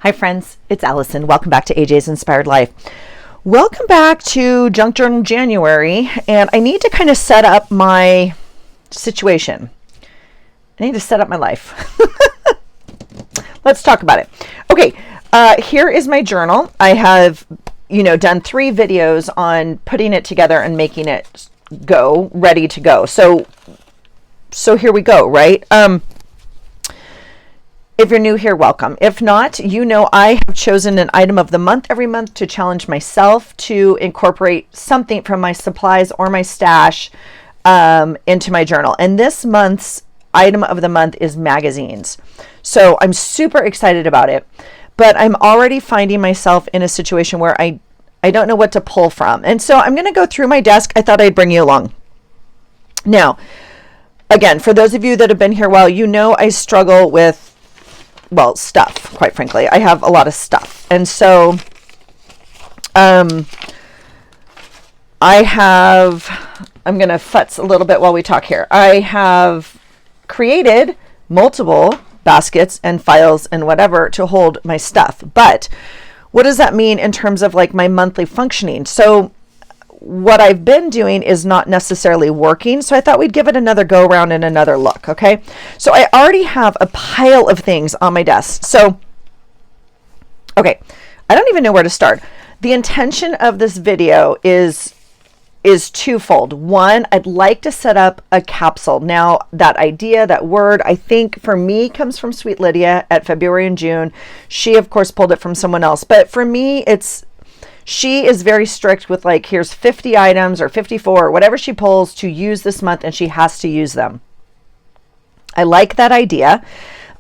Hi friends, it's Allison. Welcome back to AJ's Inspired Life. Welcome back to Junk Journal January, and I need to kind of set up my situation. I need to set up my life. Let's talk about it. Okay, here is my journal. I have, done 3 videos on putting it together and making it go, ready to go. So here we go, right? If you're new here, welcome. If not, I have chosen an item of the month every month to challenge myself to incorporate something from my supplies or my stash into my journal. And this month's item of the month is magazines. So I'm super excited about it, but I'm already finding myself in a situation where I don't know what to pull from. And so I'm going to go through my desk. I thought I'd bring you along. Now, again, for those of you that have been here a while, I struggle with stuff, quite frankly. I have a lot of stuff. And so I'm going to futz a little bit while we talk here. I have created multiple baskets and files and whatever to hold my stuff. But what does that mean in terms of like my monthly functioning? So what I've been doing is not necessarily working. So I thought we'd give it another go around and another look. Okay. So I already have a pile of things on my desk. So, okay. I don't even know where to start. The intention of this video is twofold. One, I'd like to set up a capsule. Now that idea, that word, I think for me comes from Sweet Lydia at February and June. She of course pulled it from someone else, but for me, she is very strict with like, here's 50 items or 54 or whatever she pulls to use this month, and she has to use them. I like that idea.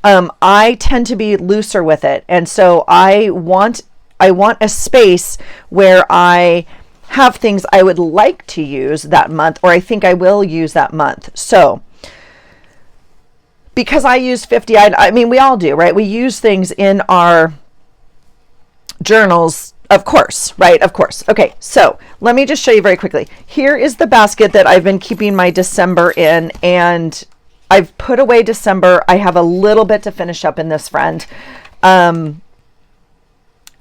I tend to be looser with it. And so I want a space where I have things I would like to use that month, or I think I will use that month. So because I use 50 items, I mean, we all do, right? We use things in our journals. Of course, right? Of course. Okay, so let me just show you very quickly. Here is the basket that I've been keeping my December in, and I've put away December. I have a little bit to finish up in this, friend. And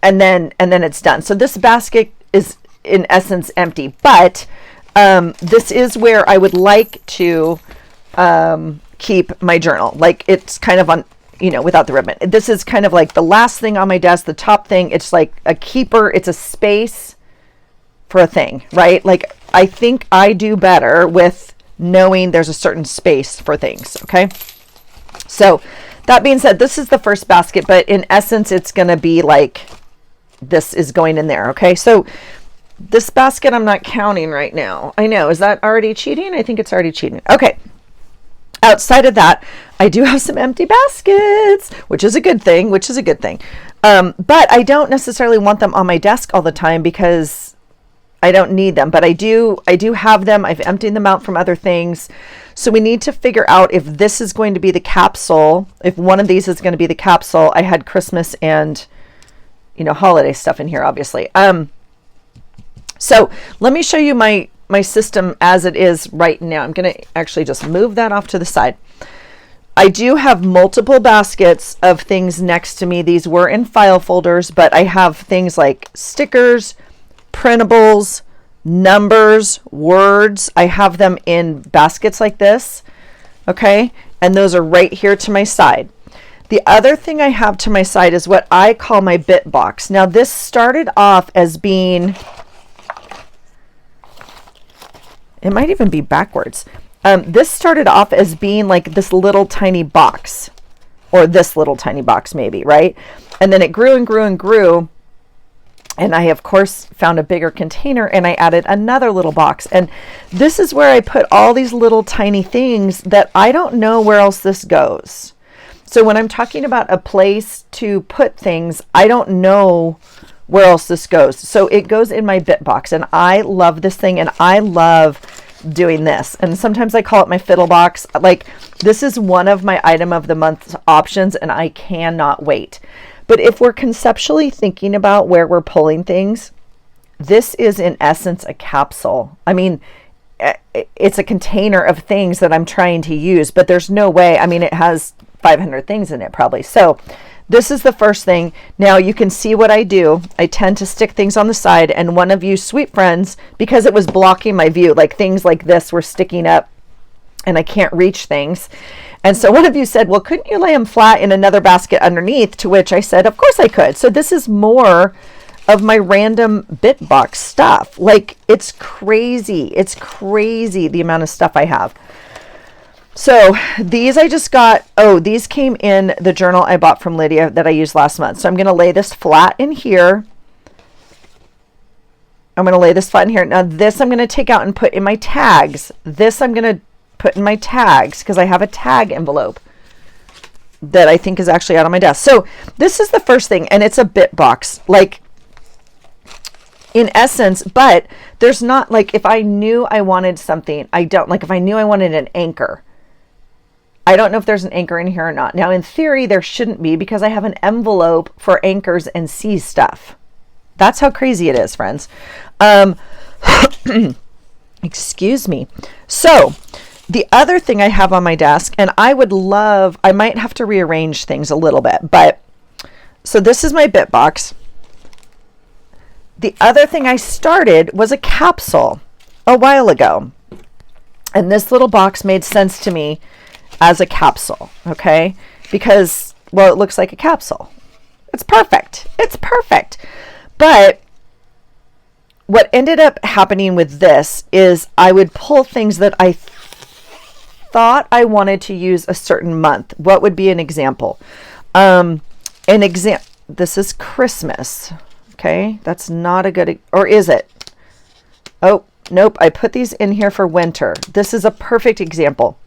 then it's done. So this basket is in essence empty, but this is where I would like to keep my journal. Like it's kind of on, without the ribbon. This is kind of like the last thing on my desk, the top thing. It's like a keeper. It's a space for a thing, right? Like I think I do better with knowing there's a certain space for things. Okay. So that being said, this is the first basket, but in essence, it's going to be like, this is going in there. Okay. So this basket, I'm not counting right now. I know. Is that already cheating? I think it's already cheating. Okay. Outside of that, I do have some empty baskets, which is a good thing, but I don't necessarily want them on my desk all the time because I don't need them, but I do have them. I've emptied them out from other things. So we need to figure out if this is going to be the capsule, if one of these is going to be the capsule. I had Christmas and, holiday stuff in here, obviously. So let me show you my system as it is right now. I'm going to actually just move that off to the side. I do have multiple baskets of things next to me. These were in file folders, but I have things like stickers, printables, numbers, words. I have them in baskets like this. Okay. And those are right here to my side. The other thing I have to my side is what I call my bit box. Now this started off as being, it might even be backwards. This started off as being like this little tiny box, or this little tiny box maybe, right? And then it grew and grew and grew. And I, of course, found a bigger container and I added another little box. And this is where I put all these little tiny things that I don't know where else this goes. So when I'm talking about a place to put things, I don't know where else this goes. So it goes in my bit box, and I love this thing, and I love doing this. And sometimes I call it my fiddle box. Like this is one of my item of the month options, and I cannot wait. But if we're conceptually thinking about where we're pulling things, this is in essence a capsule. I mean, it's a container of things that I'm trying to use, but there's no way. I mean, it has 500 things in it probably. So this is the first thing. Now you can see what I do. I tend to stick things on the side, and one of you sweet friends, because it was blocking my view, like things like this were sticking up and I can't reach things. And so one of you said, well, couldn't you lay them flat in another basket underneath? To which I said, of course I could. So this is more of my random bit box stuff. Like, it's crazy. It's crazy the amount of stuff I have. So these I just got, these came in the journal I bought from Lydia that I used last month. So I'm going to lay this flat in here. I'm going to lay this flat in here. Now this I'm going to take out and put in my tags. This I'm going to put in my tags because I have a tag envelope that I think is actually out on my desk. So this is the first thing, and it's a bit box, like in essence, but there's not, like, if I knew I wanted something, I don't, like if I knew I wanted an anchor, I don't know if there's an anchor in here or not. Now, in theory, there shouldn't be because I have an envelope for anchors and C stuff. That's how crazy it is, friends. Excuse me. So the other thing I have on my desk, and I might have to rearrange things a little bit, but so this is my bit box. The other thing I started was a capsule a while ago. And this little box made sense to me as a capsule, okay? Because, well, it looks like a capsule. It's perfect. It's perfect. But what ended up happening with this is I would pull things that I thought I wanted to use a certain month. What would be an example? This is Christmas. Okay, that's not a good, or is it? Oh, nope, I put these in here for winter. This is a perfect example.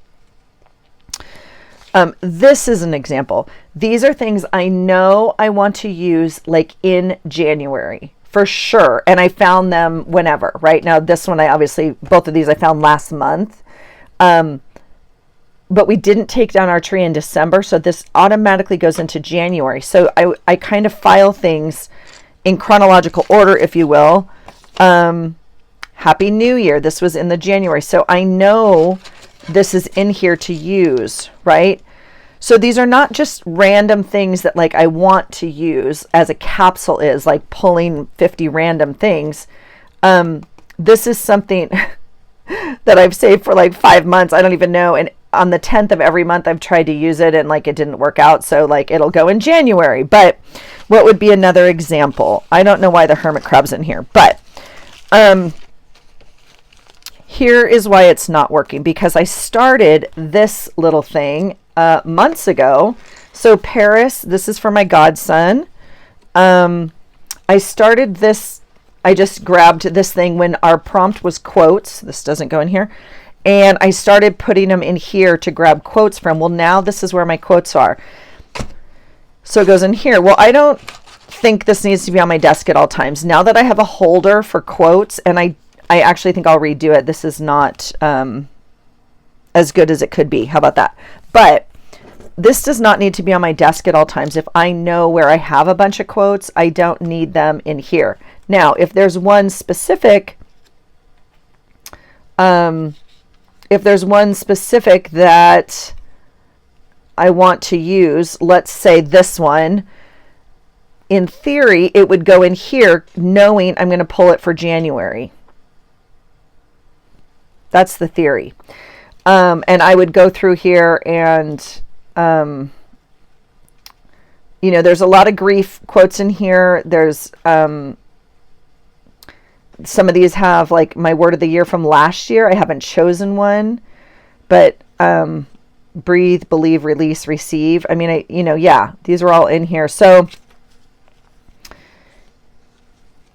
This is an example. These are things I know I want to use like in January for sure. And I found them whenever, right? Now this one, both of these I found last month. But we didn't take down our tree in December. So this automatically goes into January. So I kind of file things in chronological order, if you will. Happy New Year. This was in the January. So I know this is in here to use, right? So these are not just random things that like I want to use as a capsule is, like pulling 50 random things. This is something that I've saved for like 5 months. I don't even know. And on the 10th of every month, I've tried to use it and like it didn't work out. So like it'll go in January. But what would be another example? I don't know why the hermit crab's in here, but here is why it's not working, because I started this little thing months ago. So Paris, this is for my godson. I started this, I just grabbed this thing when our prompt was quotes. This doesn't go in here. And I started putting them in here to grab quotes from. Well, now this is where my quotes are. So it goes in here. Well, I don't think this needs to be on my desk at all times. Now that I have a holder for quotes, and I actually think I'll redo it. This is not as good as it could be. How about that? But this does not need to be on my desk at all times. If I know where I have a bunch of quotes, I don't need them in here. Now, if there's one specific, that I want to use, let's say this one, in theory, it would go in here knowing I'm going to pull it for January. That's the theory. And I would go through here and, there's a lot of grief quotes in here. There's, some of these have like my word of the year from last year. I haven't chosen one, but, breathe, believe, release, receive. I mean, these are all in here. So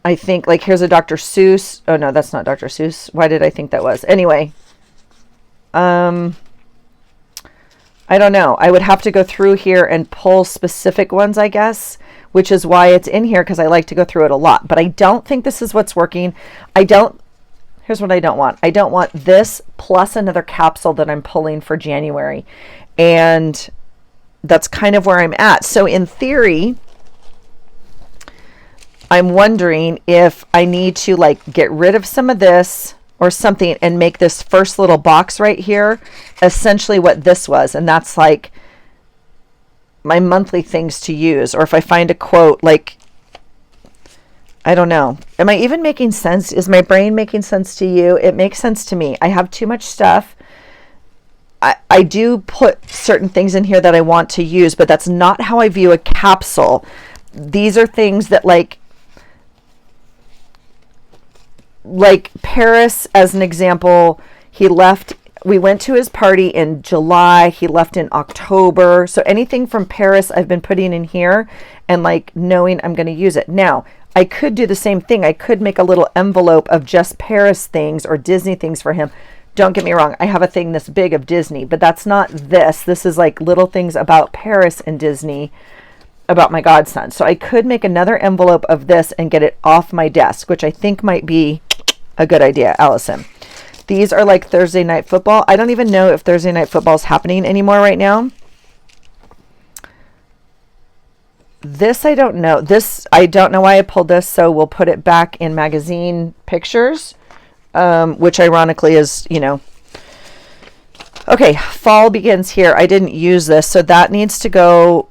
I think like here's a Dr. Seuss. Oh no, that's not Dr. Seuss. Why did I think that was? Anyway, I don't know. I would have to go through here and pull specific ones, I guess, which is why it's in here, because I like to go through it a lot. But I don't think this is what's working. Here's what I don't want. I don't want this plus another capsule that I'm pulling for January. And that's kind of where I'm at. So in theory, I'm wondering if I need to like get rid of some of this or something and make this first little box right here essentially what this was. And that's like my monthly things to use, or if I find a quote, like, I don't know. Am I even making sense? Is my brain making sense to you? It makes sense to me. I have too much stuff. I do put certain things in here that I want to use, but that's not how I view a capsule. These are things that like Paris, as an example, we went to his party in July, he left in October. So anything from Paris I've been putting in here and like knowing I'm going to use it. Now, I could do the same thing. I could make a little envelope of just Paris things or Disney things for him. Don't get me wrong, I have a thing this big of Disney, but that's not this. This is like little things about Paris and Disney about my godson. So I could make another envelope of this and get it off my desk, which I think might be a good idea, Allison. These are like Thursday night football. I don't even know if Thursday night football is happening anymore right now. This I don't know. This I don't know why I pulled this, so we'll put it back in magazine pictures. Which ironically is, you know, okay, fall begins here. I didn't use this, so that needs to go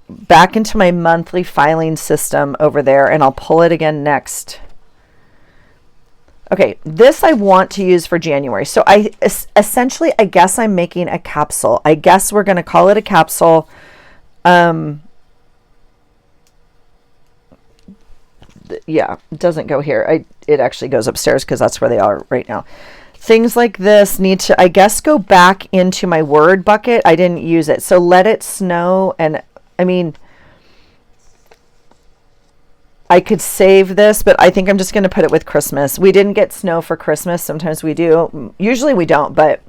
back into my monthly filing system over there, and I'll pull it again next. Okay, this I want to use for January. So essentially, I guess I'm making a capsule. I guess we're going to call it a capsule. Yeah, it doesn't go here. It actually goes upstairs because that's where they are right now. Things like this need to, I guess, go back into my Word bucket. I didn't use it. So let it snow. And I mean, I could save this, but I think I'm just going to put it with Christmas. We didn't get snow for Christmas. Sometimes we do. Usually we don't, but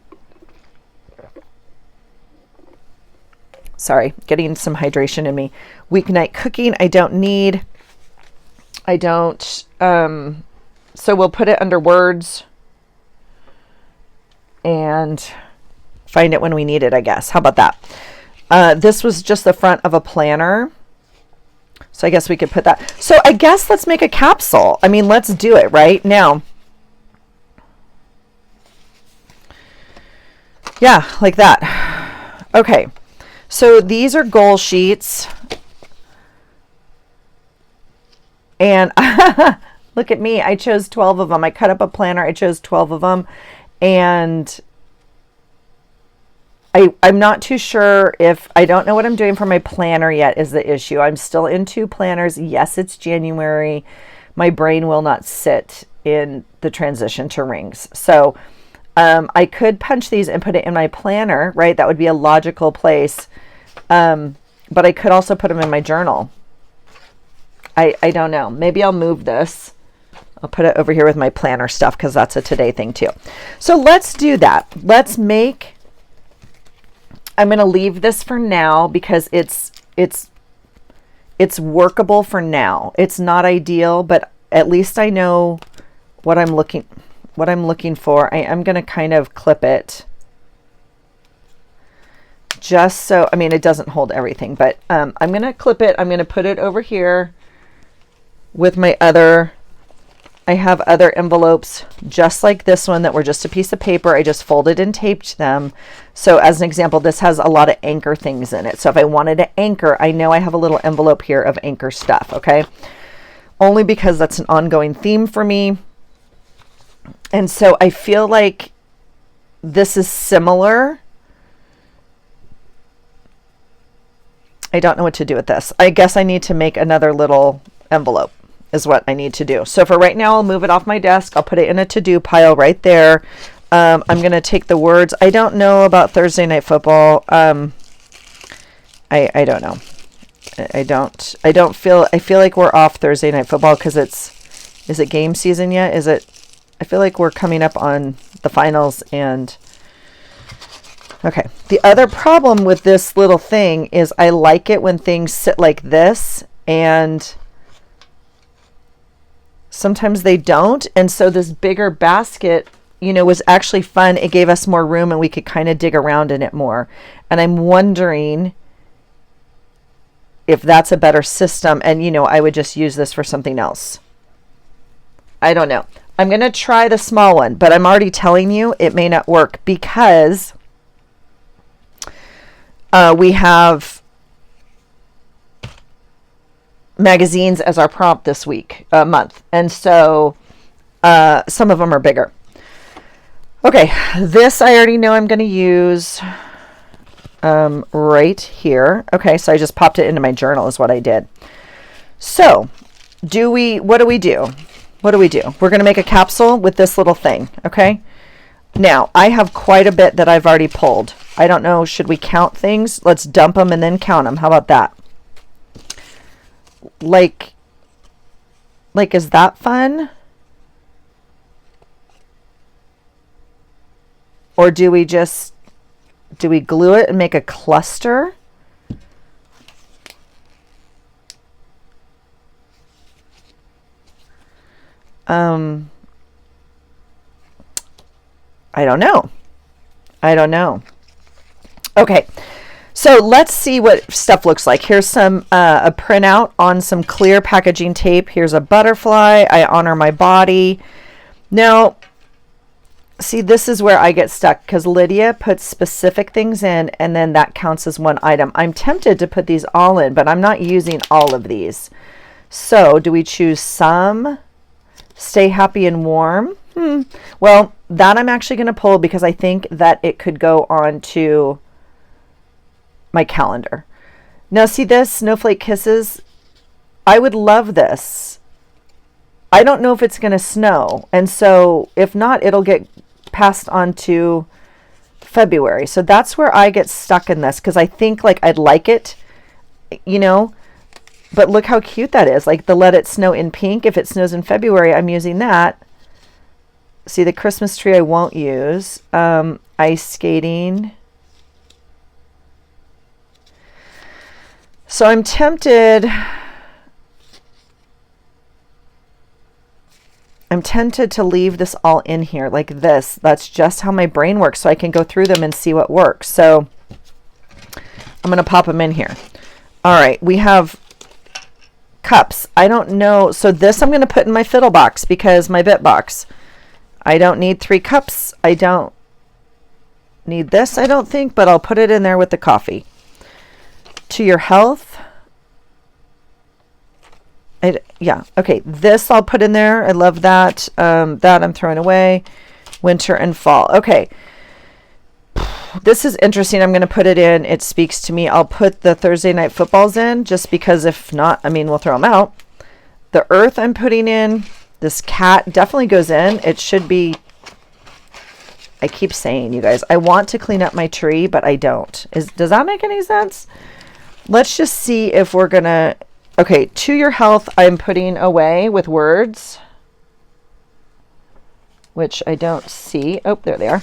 sorry, getting some hydration in me. Weeknight cooking, I don't need. I don't, so we'll put it under words and find it when we need it, I guess. How about that? This was just the front of a planner. So I guess we could put that. So I guess let's make a capsule. I mean, let's do it right now. Yeah, like that. Okay. So these are goal sheets. And look at me, I chose 12 of them. I cut up a planner, I chose 12 of them. And I'm not too sure if, I don't know what I'm doing for my planner yet is the issue. I'm still in 2 planners. Yes, it's January. My brain will not sit in the transition to rings. So I could punch these and put it in my planner, right? That would be a logical place. But I could also put them in my journal. I don't know. Maybe I'll move this. I'll put it over here with my planner stuff because that's a today thing too. So let's do that. Let's make, I'm going to leave this for now because it's workable for now. It's not ideal, but at least I know what I'm looking for. I am going to kind of clip it just so, I mean, it doesn't hold everything, but I'm going to clip it. I'm going to put it over here with my other, I have other envelopes just like this one that were just a piece of paper. I just folded and taped them. So as an example, this has a lot of anchor things in it. So if I wanted to anchor, I know I have a little envelope here of anchor stuff, okay? Only because that's an ongoing theme for me. And so I feel like this is similar. I don't know what to do with this. I guess I need to make another little envelope is what I need to do. So for right now, I'll move it off my desk. I'll put it in a to-do pile right there. I'm going to take the words. I don't know about Thursday night football. I don't know. I feel like we're off Thursday night football because is it game season yet? I feel like we're coming up on the finals and okay. The other problem with this little thing is I like it when things sit like this and sometimes they don't. And so this bigger basket, you know, was actually fun. It gave us more room and we could kind of dig around in it more. And I'm wondering if that's a better system. And, you know, I would just use this for something else. I don't know. I'm going to try the small one, but I'm already telling you it may not work because we have magazines as our prompt this month. And so some of them are bigger. Okay, this I already know I'm going to use right here. Okay, so I just popped it into my journal is what I did. So what do we do? We're going to make a capsule with this little thing, okay? Now, I have quite a bit that I've already pulled. I don't know, should we count things? Let's dump them and then count them. How about that? Like, is that fun? Or do we glue it and make a cluster? I don't know. Okay. So let's see what stuff looks like. Here's some a printout on some clear packaging tape. Here's a butterfly. I honor my body. Now, see, this is where I get stuck because Lydia puts specific things in and then that counts as one item. I'm tempted to put these all in, but I'm not using all of these. So do we choose some? Stay happy and warm? Well, that I'm actually going to pull because I think that it could go on to my calendar. Now see this, Snowflake Kisses? I would love this. I don't know if it's going to snow. And so if not, it'll get passed on to February. So that's where I get stuck in this because I think like I'd like it, you know, but look how cute that is. Like the Let It Snow in pink. If it snows in February, I'm using that. See the Christmas tree I won't use. Ice skating. So I'm tempted to leave this all in here like this. That's just how my brain works, so I can go through them and see what works. So I'm going to pop them in here. All right, we have cups. I don't know. So this I'm going to put in my fiddle box because my bit box. I don't need 3 cups. I don't need this, I don't think, but I'll put it in there with the coffee. To your health. Yeah, okay, this I'll put in there. I love that. That I'm throwing away. Winter and fall. Okay. This is interesting. I'm going to put it in. It speaks to me. I'll put the Thursday night footballs in just because if not, I mean, we'll throw them out. The earth I'm putting in. This cat definitely goes in. It should be, I keep saying, you guys, I want to clean up my tree, but I don't. Does that make any sense? Let's just see if we're going to, okay, to your health, I'm putting away with words, which I don't see. Oh, there they are.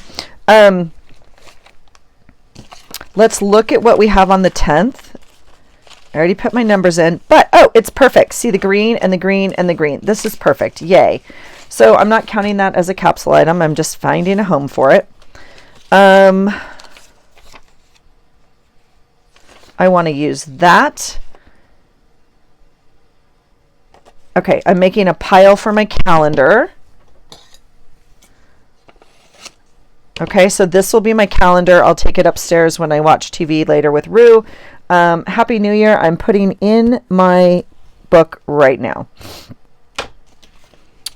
Let's look at what we have on the 10th. I already put my numbers in, but oh, it's perfect. See the green and the green and the green. This is perfect. Yay. So I'm not counting that as a capsule item. I'm just finding a home for it. I want to use that. Okay, I'm making a pile for my calendar. Okay, so this will be my calendar. I'll take it upstairs when I watch TV later with Rue. Happy New Year. I'm putting in my book right now.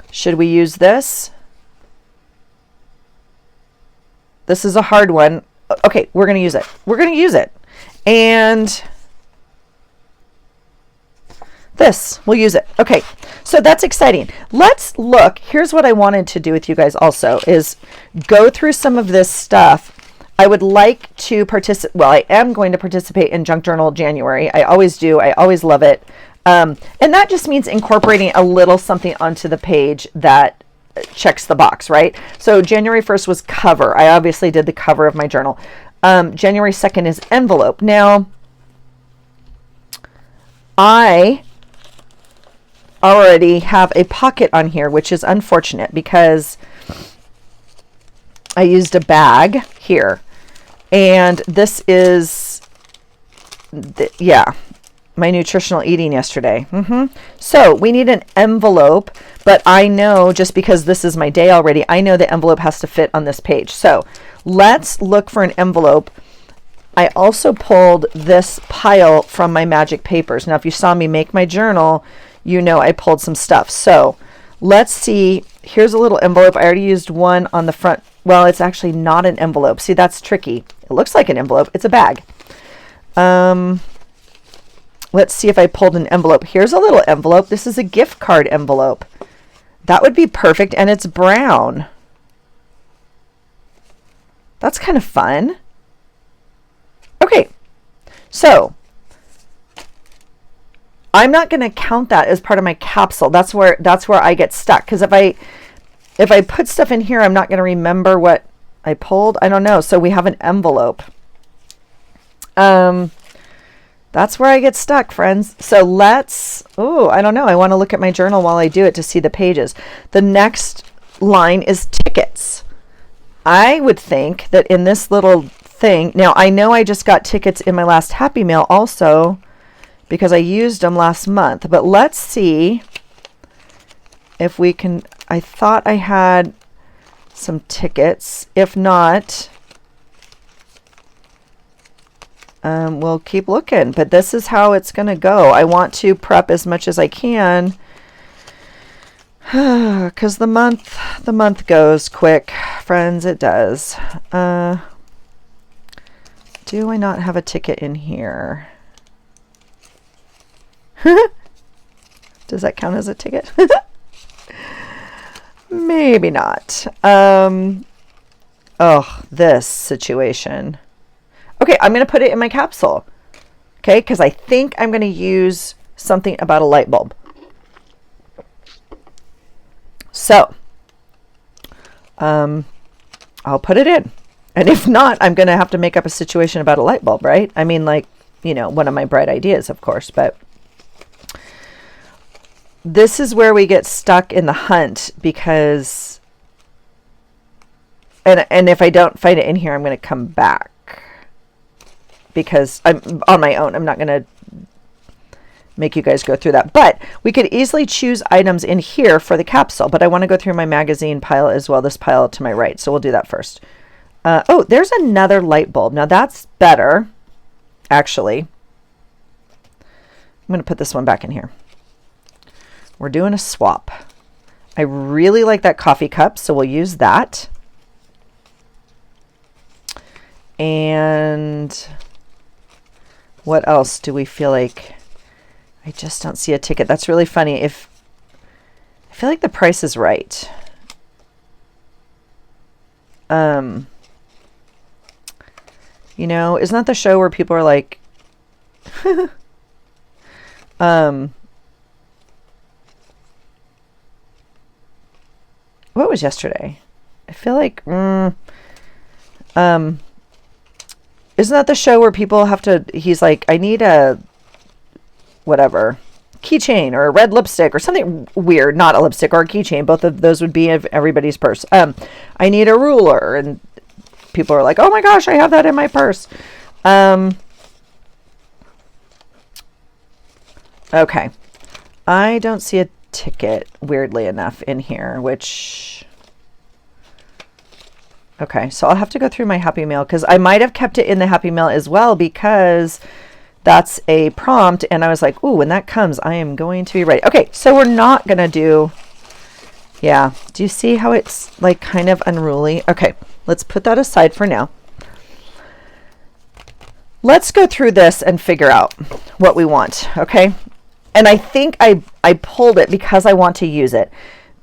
Should we use this? This is a hard one. Okay, we're going to use it. We're going to use it. And this, we'll use it. Okay, so that's exciting. Let's look. Here's what I wanted to do with you guys also is go through some of this stuff. I would like to participate. Well, I am going to participate in Junk Journal January. I always do. I always love it. And that just means incorporating a little something onto the page that checks the box, right? So January 1st was cover. I obviously did the cover of my journal. January 2nd is envelope. Now, I already have a pocket on here, which is unfortunate because I used a bag here. And this is, my nutritional eating yesterday. So we need an envelope, but I know just because this is my day already, I know the envelope has to fit on this page. So let's look for an envelope. I also pulled this pile from my magic papers. Now, if you saw me make my journal, you know I pulled some stuff. So let's see. Here's a little envelope. I already used one on the front. Well, it's actually not an envelope. See, that's tricky. It looks like an envelope. It's a bag. Let's see if I pulled an envelope. Here's a little envelope. This is a gift card envelope. That would be perfect, and it's brown. That's kind of fun. Okay, so I'm not going to count that as part of my capsule. That's where I get stuck, because if I put stuff in here, I'm not going to remember what I pulled. I don't know. So we have an envelope. That's where I get stuck, friends. So I don't know. I want to look at my journal while I do it to see the pages. The next line is tickets. I would think that in this little thing, now I know I just got tickets in my last Happy Mail also because I used them last month, but let's see if we can. I thought I had some tickets. If not, we'll keep looking, but this is how it's going to go. I want to prep as much as I can because the month goes quick, friends. It does. Do I not have a ticket in here? Does that count as a ticket? Maybe not. Oh, this situation. Okay, I'm going to put it in my capsule. Okay, because I think I'm going to use something about a light bulb. So, I'll put it in. And if not, I'm going to have to make up a situation about a light bulb, right? I mean, like, you know, one of my bright ideas, of course, but this is where we get stuck in the hunt because, and if I don't find it in here, I'm going to come back because I'm on my own. I'm not going to make you guys go through that, but we could easily choose items in here for the capsule, but I want to go through my magazine pile as well, this pile to my right. So we'll do that first. Oh, there's another light bulb. Now that's better, actually. I'm going to put this one back in here. We're doing a swap. I really like that coffee cup, so we'll use that. And what else do we feel like? I just don't see a ticket. That's really funny. If I feel like the price is right. You know, isn't that the show where people are like, what was yesterday? I feel like, isn't that the show where people have to, he's like, I need a, whatever, keychain or a red lipstick or something weird, not a lipstick or a keychain. Both of those would be in everybody's purse. I need a ruler, and people are like, oh my gosh, I have that in my purse. Okay. I don't see a ticket, weirdly enough, in here, which, okay, so I'll have to go through my Happy Mail because I might have kept it in the Happy Mail as well because that's a prompt, and I was like, ooh, when that comes, I am going to be ready. Okay, so we're not going to do, yeah, do you see how it's like kind of unruly? Okay, let's put that aside for now. Let's go through this and figure out what we want, okay? And I think I pulled it because I want to use it.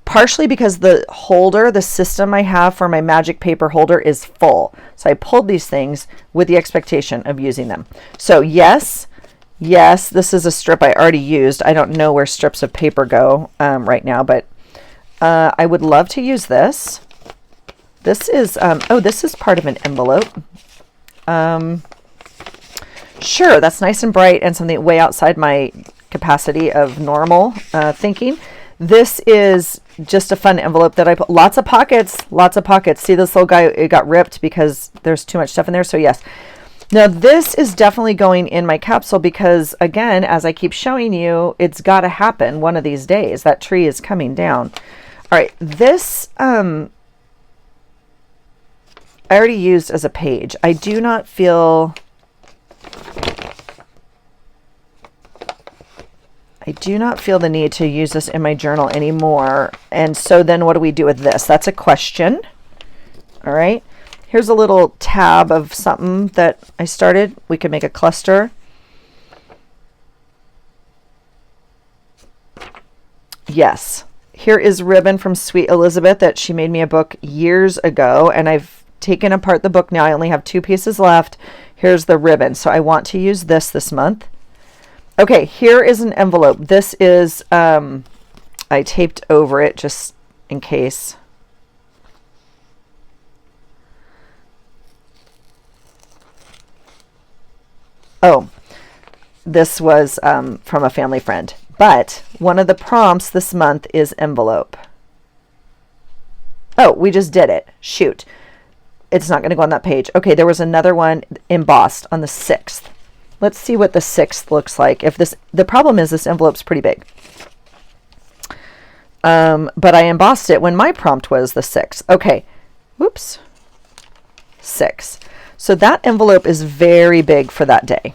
Partially because the holder, the system I have for my magic paper holder is full. So I pulled these things with the expectation of using them. So yes, this is a strip I already used. I don't know where strips of paper go right now, but I would love to use this. This is, this is part of an envelope. Sure, that's nice and bright and something way outside my capacity of normal thinking. This is just a fun envelope that I put lots of pockets. See this little guy, it got ripped because there's too much stuff in there. So yes. Now this is definitely going in my capsule because again, as I keep showing you, it's got to happen one of these days. That tree is coming down. All right. This, I already used as a page. I do not feel I do not feel the need to use this in my journal anymore. And so then what do we do with this? That's a question. All right. Here's a little tab of something that I started. We could make a cluster. Yes. Here is ribbon from Sweet Elizabeth that she made me a book years ago, and I've taken apart the book now. I only have 2 pieces left. Here's the ribbon. So I want to use this month. Okay, here is an envelope. This is, I taped over it just in case. Oh, this was from a family friend. But one of the prompts this month is envelope. Oh, we just did it. Shoot. It's not going to go on that page. Okay, there was another one embossed on the 6th. Let's see what the 6th looks like. If this, the problem is this envelope's pretty big. But I embossed it when my prompt was the 6th. Okay. Whoops. 6. So that envelope is very big for that day.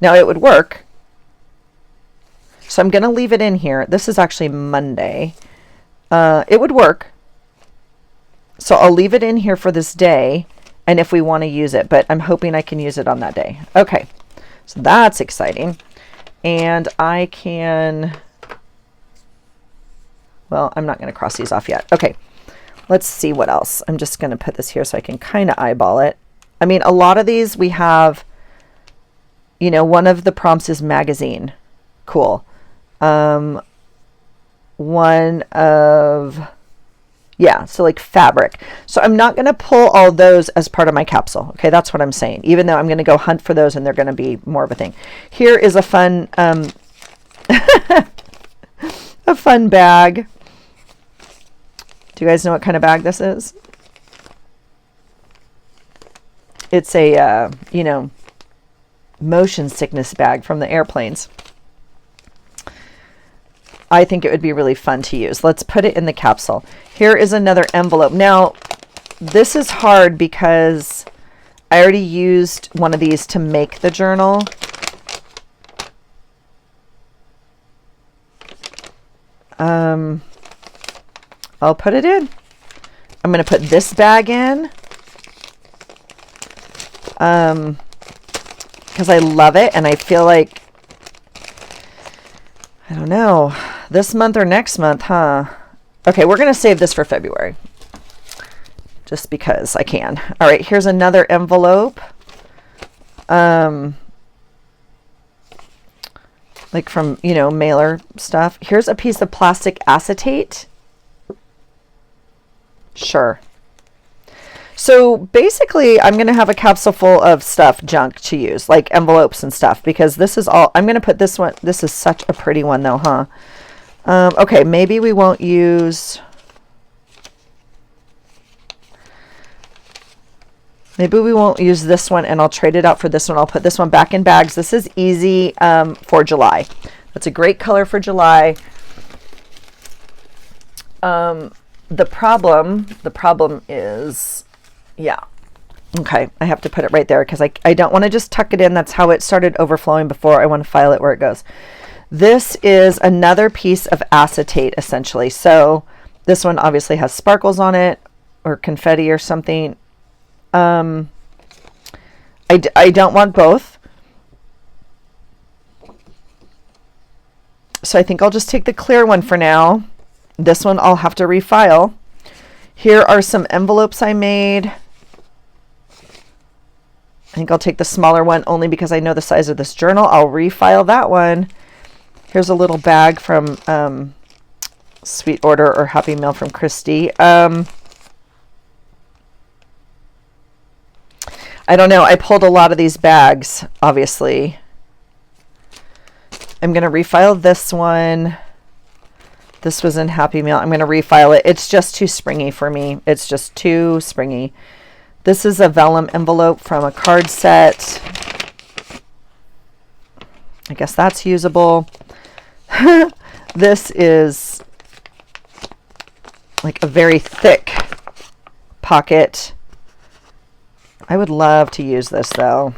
Now it would work. So I'm going to leave it in here. This is actually Monday. It would work. So I'll leave it in here for this day, and if we want to use it, but I'm hoping I can use it on that day. Okay, so that's exciting. And I can, well, I'm not going to cross these off yet. Okay, let's see what else. I'm just going to put this here so I can kind of eyeball it. I mean, a lot of these we have, you know, one of the prompts is magazine. Cool. One of, yeah, so like fabric. So I'm not going to pull all those as part of my capsule. Okay, that's what I'm saying. Even though I'm going to go hunt for those and they're going to be more of a thing. Here is a fun, a fun bag. Do you guys know what kind of bag this is? It's a, you know, motion sickness bag from the airplanes. I think it would be really fun to use. Let's put it in the capsule. Here is another envelope. Now, this is hard because I already used one of these to make the journal. I'll put it in. I'm going to put this bag in because I love it, and I feel like, I don't know, this month or next month, huh? Okay, we're going to save this for February just because I can. All right, here's another envelope. Like from, you know, mailer stuff. Here's a piece of plastic acetate. Sure. So basically, I'm going to have a capsule full of stuff, junk to use, like envelopes and stuff, because this is all, I'm going to put this one, this is such a pretty one though, huh? Okay, maybe we won't use, maybe we won't use this one, and I'll trade it out for this one. I'll put this one back in bags. This is easy for July. That's a great color for July. The problem is, yeah. Okay, I have to put it right there because I don't want to just tuck it in. That's how it started overflowing before. I want to file it where it goes. This is another piece of acetate, essentially. So this one obviously has sparkles on it or confetti or something. I don't want both. So I think I'll just take the clear one for now. This one I'll have to refile. Here are some envelopes I made. I think I'll take the smaller one only because I know the size of this journal. I'll refile that one. Here's a little bag from Sweet Order or Happy Mail from Christy. I don't know. I pulled a lot of these bags, obviously. I'm going to refile this one. This was in Happy Mail. I'm going to refile it. It's just too springy for me. It's just too springy. This is a vellum envelope from a card set. I guess that's usable. This is like a very thick pocket. I would love to use this though.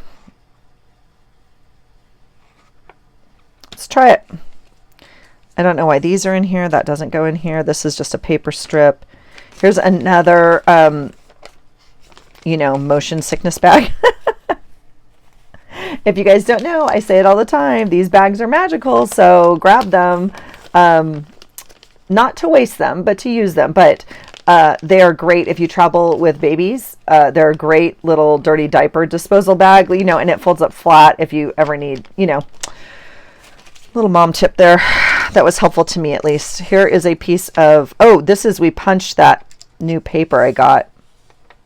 try it. I don't know why these are in here. That doesn't go in here. This is just a paper strip. Here's another, you know, motion sickness bag. If you guys don't know, I say it all the time. These bags are magical, so grab them. Not to waste them, but to use them. But they are great if you travel with babies. They're a great little dirty diaper disposal bag, you know, and it folds up flat if you ever need, you know, little mom tip there. That was helpful to me, at least. Here is a piece of, oh, this is, we punched that new paper I got.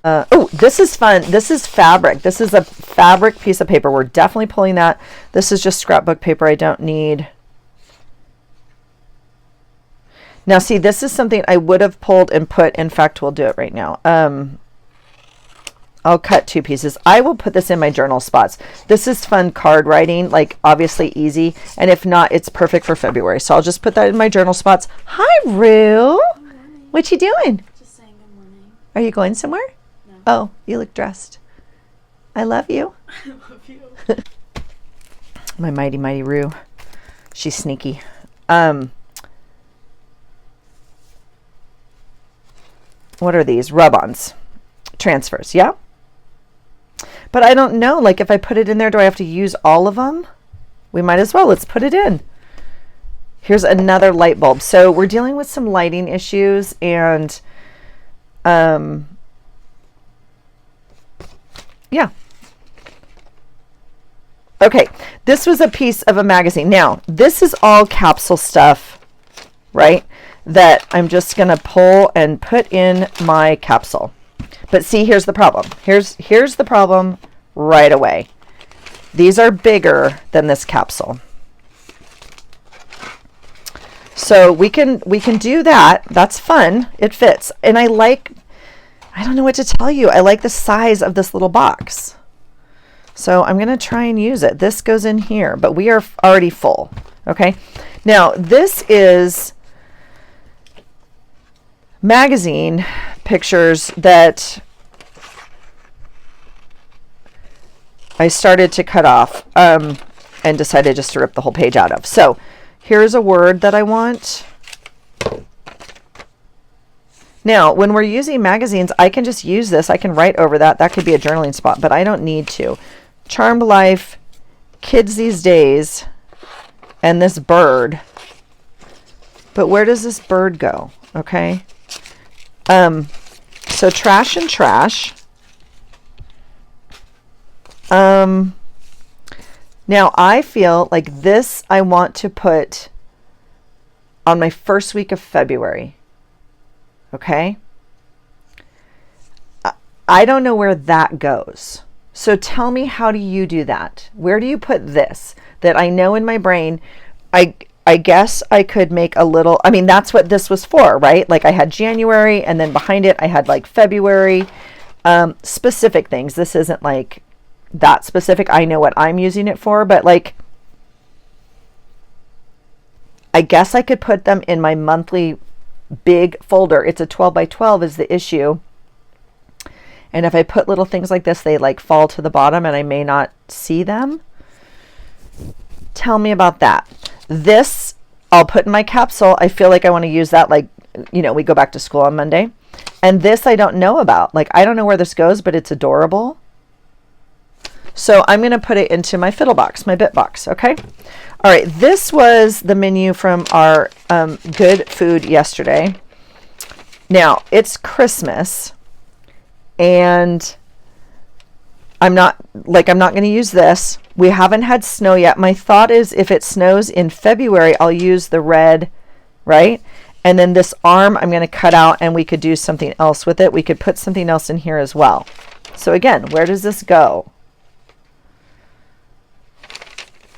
Oh, this is fun. This is fabric. This is a fabric piece of paper. We're definitely pulling that. This is just scrapbook paper I don't need. Now, see, this is something I would have pulled and put. In fact, we'll do it right now. I'll cut 2 pieces. I will put this in my journal spots. This is fun card writing, like obviously easy. And if not, it's perfect for February. So I'll just put that in my journal spots. Hi, Rue. What you doing? Just saying good morning. Are you going somewhere? No. Oh, you look dressed. I love you. I love you. My mighty, mighty Rue. She's sneaky. What are these? Rub-ons. Transfers, yeah? But I don't know, like if I put it in there, do I have to use all of them? We might as well. Let's put it in. Here's another light bulb. So we're dealing with some lighting issues, and yeah. Okay, this was a piece of a magazine. Now, this is all capsule stuff, right? That I'm just going to pull and put in my capsule. But see, here's the problem. Here's the problem right away. These are bigger than this capsule. So we can do that. That's fun. It fits. And I don't know what to tell you. I like the size of this little box. So I'm going to try and use it. This goes in here, but we are already full. Okay. Now this is magazine pictures that I started to cut off and decided just to rip the whole page out of. So here's a word that I want. Now, when we're using magazines, I can just use this. I can write over that. That could be a journaling spot, but I don't need to. Charmed Life, Kids These Days, and this bird. But where does this bird go? Okay. So trash and trash. Now I feel like this I want to put on my first week of February. Okay. I don't know where that goes. So tell me, how do you do that? Where do you put this that I know in my brain? I guess I could make a little, I mean, that's what this was for, right? Like I had January, and then behind it, I had like February, specific things. This isn't like that specific. I know what I'm using it for, but like, I guess I could put them in my monthly big folder. It's a 12 by 12 is the issue. And if I put little things like this, they like fall to the bottom and I may not see them. Tell me about that. This I'll put in my capsule. I feel like I want to use that, like, you know, we go back to school on Monday. And this I don't know about. Like, I don't know where this goes, but it's adorable. So I'm going to put it into my fiddle box, my bit box. Okay. All right. This was the menu from our good food yesterday. Now it's Christmas, and I'm not going to use this. We haven't had snow yet. My thought is if it snows in February, I'll use the red, right? And then this arm I'm going to cut out, and we could do something else with it. We could put something else in here as well. So again, where does this go?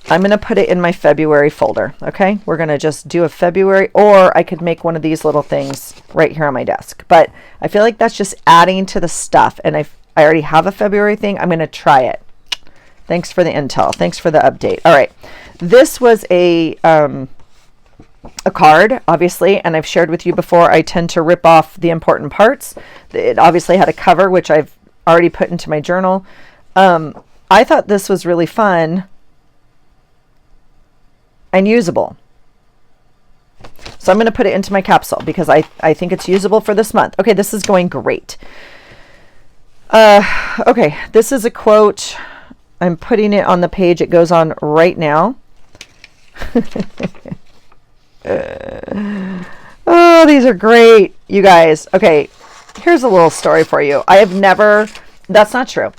I'm going to put it in my February folder. Okay. We're going to just do a February, or I could make one of these little things right here on my desk, but I feel like that's just adding to the stuff. And I already have a February thing. I'm going to try it. Thanks for the intel. Thanks for the update. All right. This was a card, obviously, and I've shared with you before, I tend to rip off the important parts. It obviously had a cover, which I've already put into my journal. I thought this was really fun. unusable. So I'm going to put it into my capsule because I think it's usable for this month. Okay, this is going great. Okay, this is a quote. I'm putting it on the page. It goes on right now. Oh, these are great, you guys. Okay, here's a little story for you. I have never, that's not true.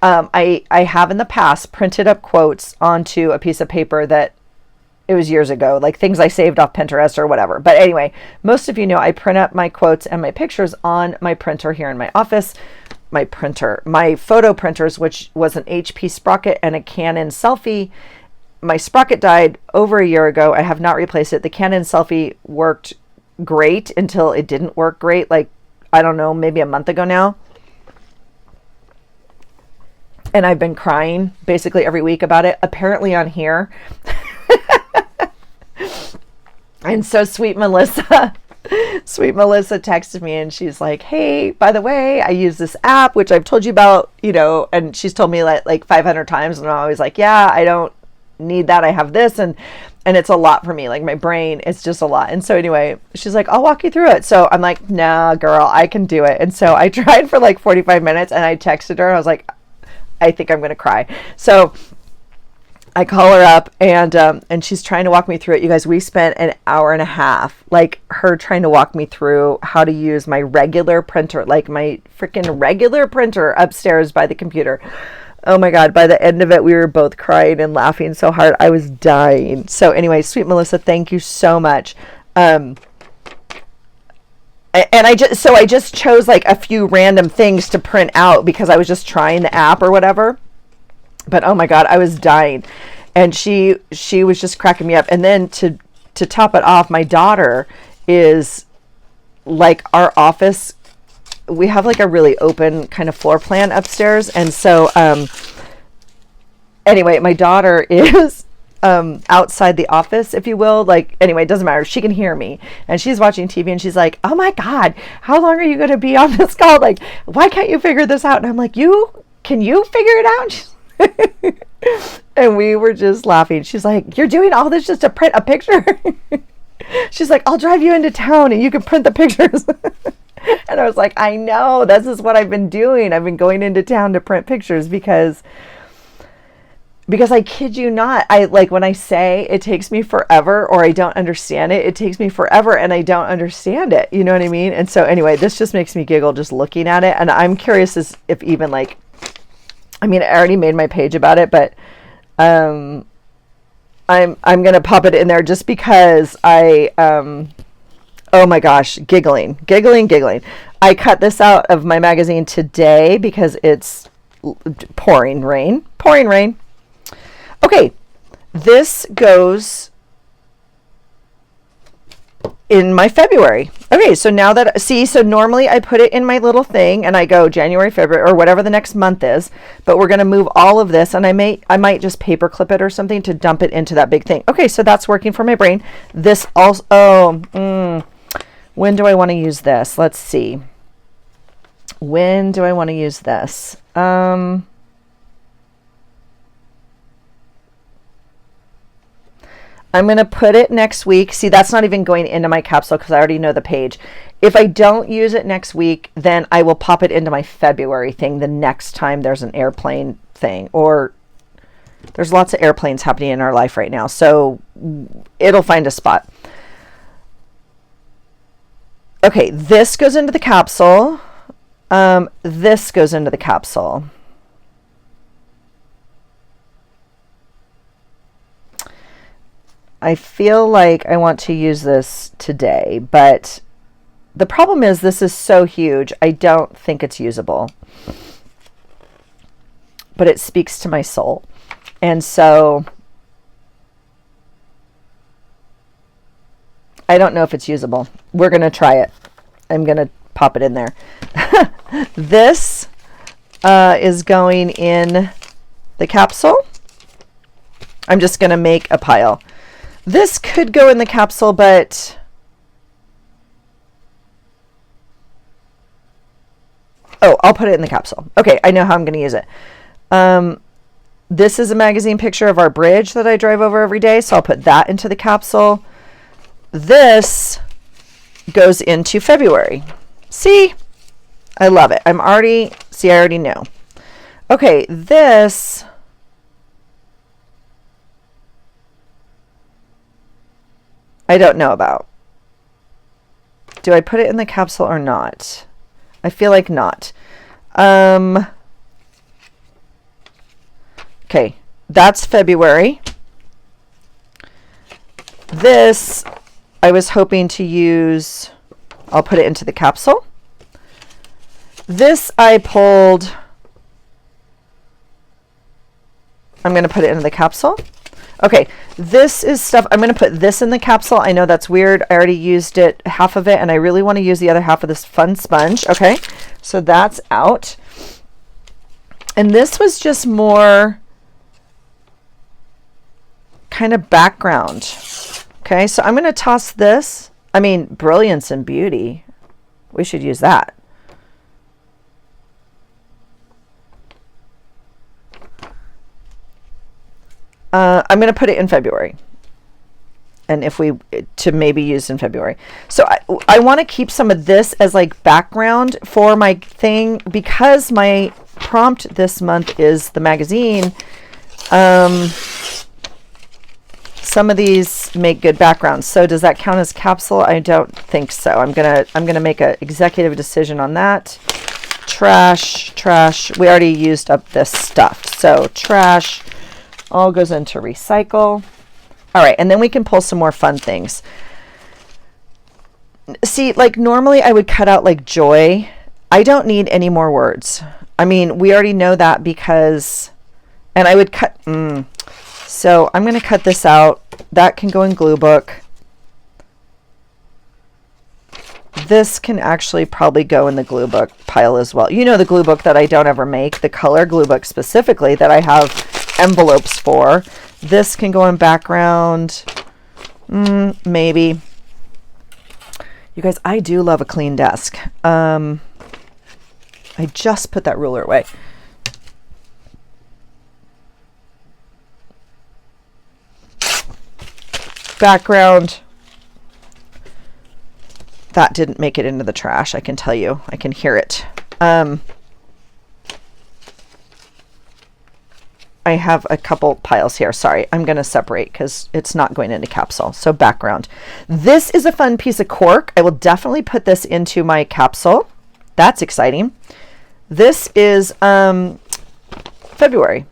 I have in the past printed up quotes onto a piece of paper that it was years ago, like things I saved off Pinterest or whatever. But anyway, most of you know I print up my quotes and my pictures on my printer here in my office. My photo printers, which was an HP Sprocket and a Canon Selfie. My Sprocket died over a year ago. I have not replaced it. The Canon Selfie worked great until it didn't work great, like, I don't know, maybe a month ago now. And I've been crying basically every week about it, apparently on here. And so sweet Melissa texted me and she's like, hey, by the way, I use this app, which I've told you about, and she's told me like 500 times. And I'm always like, yeah, I don't need that. I have this. And it's a lot for me. Like my brain, it's just a lot. And so anyway, she's like, I'll walk you through it. So I'm like, nah, girl, I can do it. And so I tried for like 45 minutes and I texted her. I was like, I think I'm going to cry. So I call her up and she's trying to walk me through it. You guys, we spent an hour and a half, like her trying to walk me through how to use my regular printer, like my freaking regular printer upstairs by the computer. Oh my God. By the end of it, we were both crying and laughing so hard. I was dying. So anyway, sweet Melissa, thank you so much. And I just chose like a few random things to print out because I was just trying the app or whatever. But oh my God, I was dying. And she was just cracking me up. And then to top it off, my daughter is like our office. We have like a really open kind of floor plan upstairs. And so anyway, my daughter is outside the office, if you will. Like, anyway, it doesn't matter. She can hear me. And she's watching TV and she's like, oh my God, how long are you going to be on this call? Like, why can't you figure this out? And I'm like, can you figure it out? And we were just laughing. She's like, you're doing all this just to print a picture? She's like, I'll drive you into town and you can print the pictures. And I was like, I know, this is what I've been doing. I've been going into town to print pictures because I kid you not, I like when I say it takes me forever or I don't understand it, it takes me forever and I don't understand it. You know what I mean? And so anyway, this just makes me giggle just looking at it. And I'm curious if even like, I mean, I already made my page about it, but I'm going to pop it in there just because oh my gosh, giggling. I cut this out of my magazine today because it's pouring rain. Okay, this goes in my February. Okay, so now that, so normally I put it in my little thing and I go January, February, or whatever the next month is, but we're going to move all of this and I might just paper clip it or something to dump it into that big thing. Okay, so that's working for my brain. This also, when do I want to use this? Let's see. When do I want to use this? I'm going to put it next week. See, that's not even going into my capsule because I already know the page. If I don't use it next week, then I will pop it into my February thing the next time there's an airplane thing, or there's lots of airplanes happening in our life right now. So it'll find a spot. Okay, this goes into the capsule. This goes into the capsule. I feel like I want to use this today, but the problem is this is so huge. I don't think it's usable, but it speaks to my soul. And so I don't know if it's usable. We're going to try it. I'm going to pop it in there. This is going in the capsule. I'm just going to make a pile. This could go in the capsule, but oh, I'll put it in the capsule. Okay, I know how I'm going to use it. This is a magazine picture of our bridge that I drive over every day, so I'll put that into the capsule. This goes into February. See? I love it. I already know. Okay, this, I don't know about. Do I put it in the capsule or not? I feel like not. Okay, that's February. This, I was hoping to use, I'll put it into the capsule. This I pulled, I'm going to put it into the capsule. Okay, this is stuff, I'm going to put this in the capsule. I know that's weird. I already used it, half of it, and I really want to use the other half of this fun sponge. Okay, so that's out. And this was just more kind of background. Okay, so I'm going to toss this. I mean, Brilliance and Beauty. We should use that. I'm going to put it in February. And if we, to maybe use in February. So I want to keep some of this as like background for my thing because my prompt this month is the magazine. Some of these make good backgrounds. So does that count as capsule? I don't think so. I'm gonna make an executive decision on that. Trash. We already used up this stuff. So trash all goes into recycle. All right, and then we can pull some more fun things. See, like normally I would cut out like joy. I don't need any more words. I mean, we already know that because, and I would cut, so I'm going to cut this out. That can go in glue book. This can actually probably go in the glue book pile as well. You know, the glue book that I don't ever make, the color glue book specifically that I have envelopes for. This can go in background. Maybe. You guys, I do love a clean desk. I just put that ruler away. Background. That didn't make it into the trash, I can tell you. I can hear it. I have a couple piles here. Sorry, I'm going to separate because it's not going into capsule. So background. This is a fun piece of cork. I will definitely put this into my capsule. That's exciting. This is February.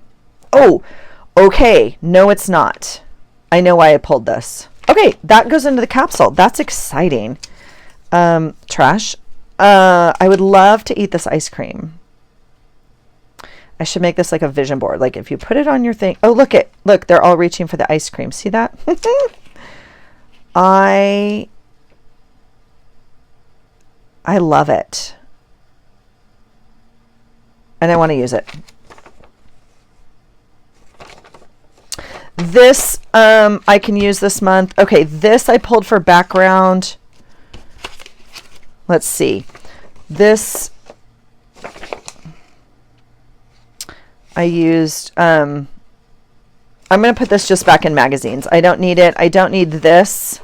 Oh, okay. No, it's not. I know why I pulled this. Okay, that goes into the capsule. That's exciting. Trash. I would love to eat this ice cream. I should make this like a vision board. Like if you put it on your thing. Oh, look, they're all reaching for the ice cream. See that? I love it. And I want to use it. This, I can use this month. Okay, this I pulled for background. Let's see. This I used, I'm going to put this just back in magazines. I don't need it. I don't need this.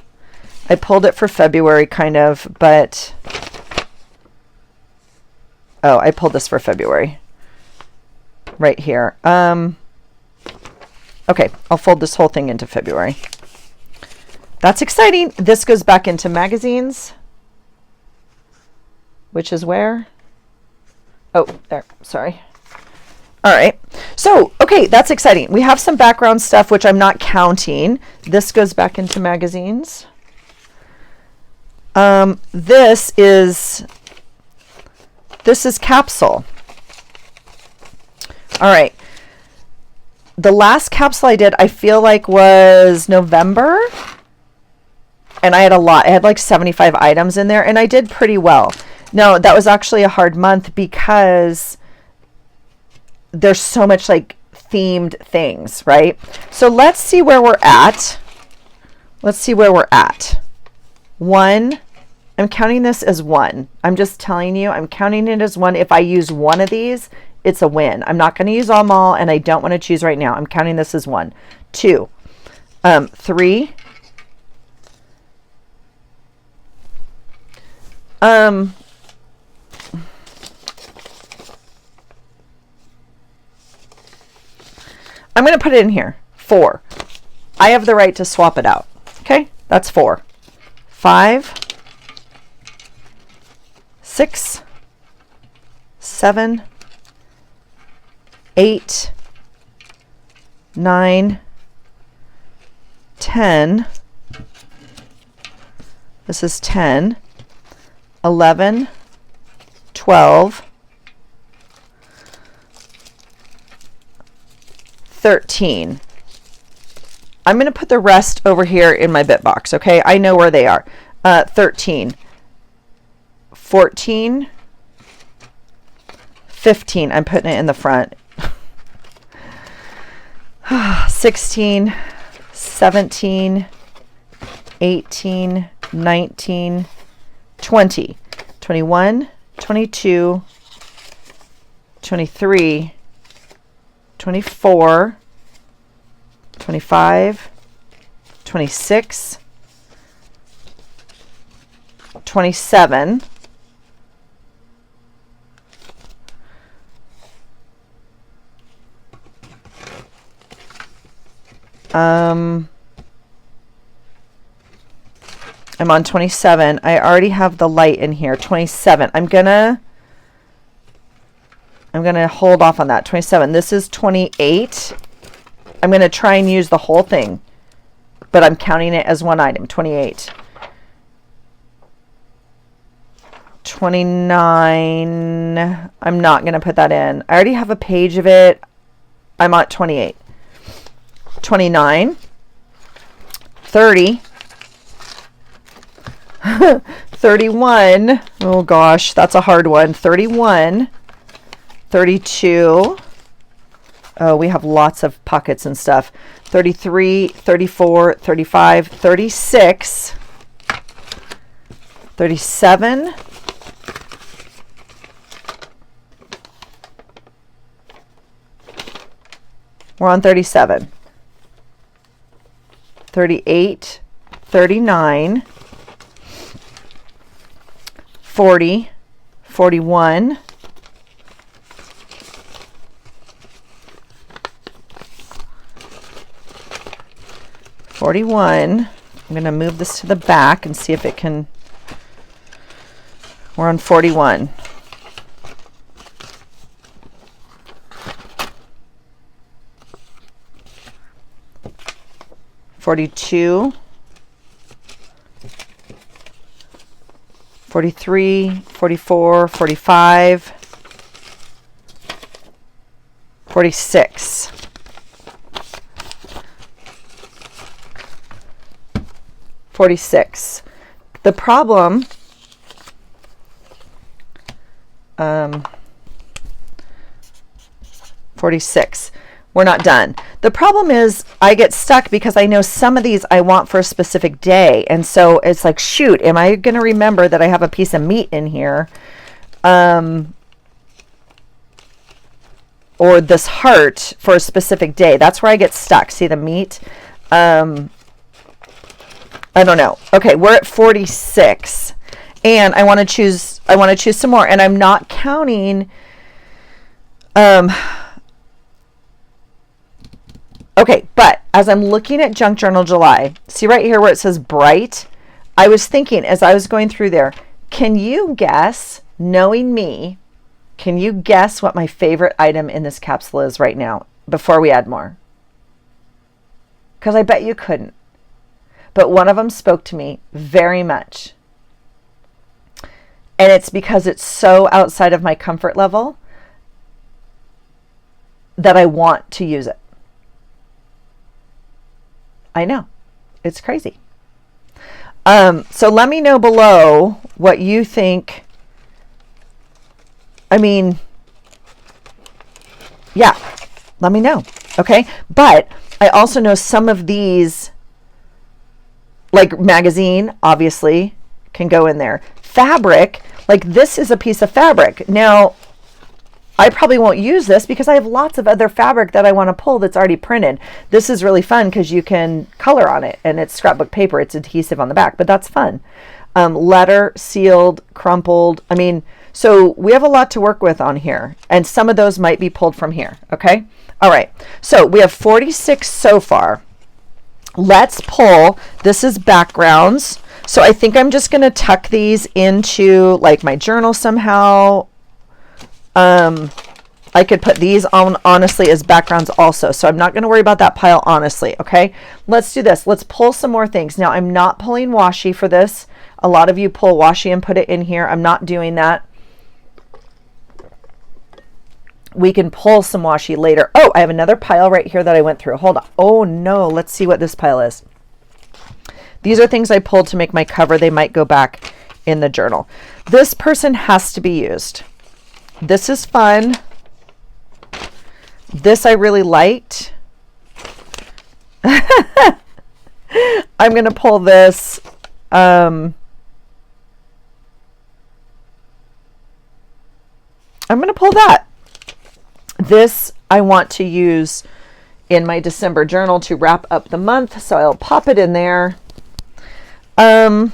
I pulled it for February kind of, but, oh, I pulled this for February right here. Okay, I'll fold this whole thing into February. That's exciting. This goes back into magazines, which is where? Oh, there, sorry. All right, so, okay, that's exciting. We have some background stuff, which I'm not counting. This goes back into magazines. This is capsule. All right. The last capsule I did, I feel like was November. And I had a lot. I had like 75 items in there, and I did pretty well. No, that was actually a hard month because there's so much like themed things, right? So let's see where we're at. Let's see where we're at. 1, I'm counting this as 1. I'm just telling you, I'm counting it as 1. If I use one of these, it's a win. I'm not going to use them all, and I don't want to choose right now. I'm counting this as 1, 2, 3. I'm going to put it in here. 4. I have the right to swap it out. Okay, that's 4. 5, 6, 7, 8, 9, 10. This is 10, 11, 12, 13. I'm going to put the rest over here in my bit box, okay? I know where they are. 13, 14, 15. I'm putting it in the front. 16, 17, 18, 19, 20, 21, 22, 23, 24, 25, 26, 27, I'm on 27. I already have the light in here. 27. I'm gonna hold off on that. 27. This is 28. I'm gonna try and use the whole thing, but I'm counting it as one item. 28. 29. I'm not gonna put that in. I already have a page of it. I'm at 28. 29. 30. 31. Oh gosh, that's a hard one. 31. 32. Oh, we have lots of pockets and stuff. 33, 34, 35, 36, 37, 37, 38, 39, 40, 41, 41. I'm going to move this to the back and see if it can. We're on 41. 42. 43, 44, 45, 46. The problem, 46. We're not done. The problem is I get stuck because I know some of these I want for a specific day. And so it's like, shoot, am I going to remember that I have a piece of meat in here? Or this heart for a specific day. That's where I get stuck. See the meat? I don't know. Okay, we're at 46. And I want to choose some more. And I'm not counting okay, but as I'm looking at Junk Journal July, see right here where it says bright? I was thinking as I was going through there, can you guess, knowing me, can you guess what my favorite item in this capsule is right now before we add more? Because I bet you couldn't. But one of them spoke to me very much. And it's because it's so outside of my comfort level that I want to use it. I know. It's crazy. So let me know below what you think. I mean, yeah, let me know. Okay. But I also know some of these, like magazine, obviously, can go in there. Fabric, like this is a piece of fabric. Now, I probably won't use this because I have lots of other fabric that I want to pull that's already printed. This is really fun because you can color on it, and it's scrapbook paper. It's adhesive on the back, but that's fun. Letter, sealed, crumpled. I mean, so we have a lot to work with on here, and some of those might be pulled from here. Okay. All right. So we have 46 so far. Let's pull. This is backgrounds. So I think I'm just going to tuck these into like my journal somehow. I could put these on honestly as backgrounds also. So I'm not going to worry about that pile honestly. Okay. Let's do this. Let's pull some more things. Now I'm not pulling washi for this. A lot of you pull washi and put it in here. I'm not doing that. We can pull some washi later. Oh, I have another pile right here that I went through. Hold on. Oh no. Let's see what this pile is. These are things I pulled to make my cover. They might go back in the journal. This person has to be used. This is fun. This I really liked. I'm going to pull this. I'm going to pull that. This I want to use in my December journal to wrap up the month, so I'll pop it in there. I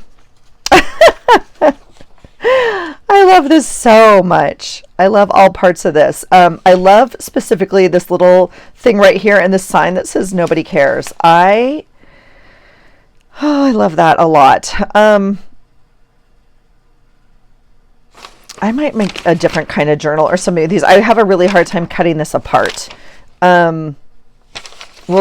love this so much. I love all parts of this. I love specifically this little thing right here and this sign that says nobody cares. I love that a lot. I might make a different kind of journal or some of these. I have a really hard time cutting this apart. We'll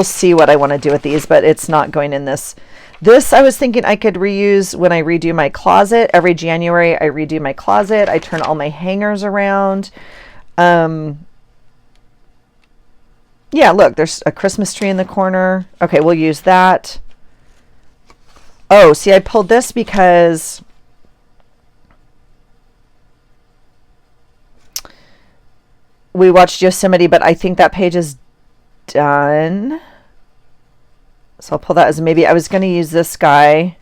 see what I want to do with these, but it's not going in this. This I was thinking I could reuse when I redo my closet. Every January I redo my closet. I turn all my hangers around. Yeah, look, there's a Christmas tree in the corner. Okay, we'll use that. Oh, see, I pulled this because we watched Yosemite, but I think that page is done. So I'll pull that as a maybe. I was going to use this guy.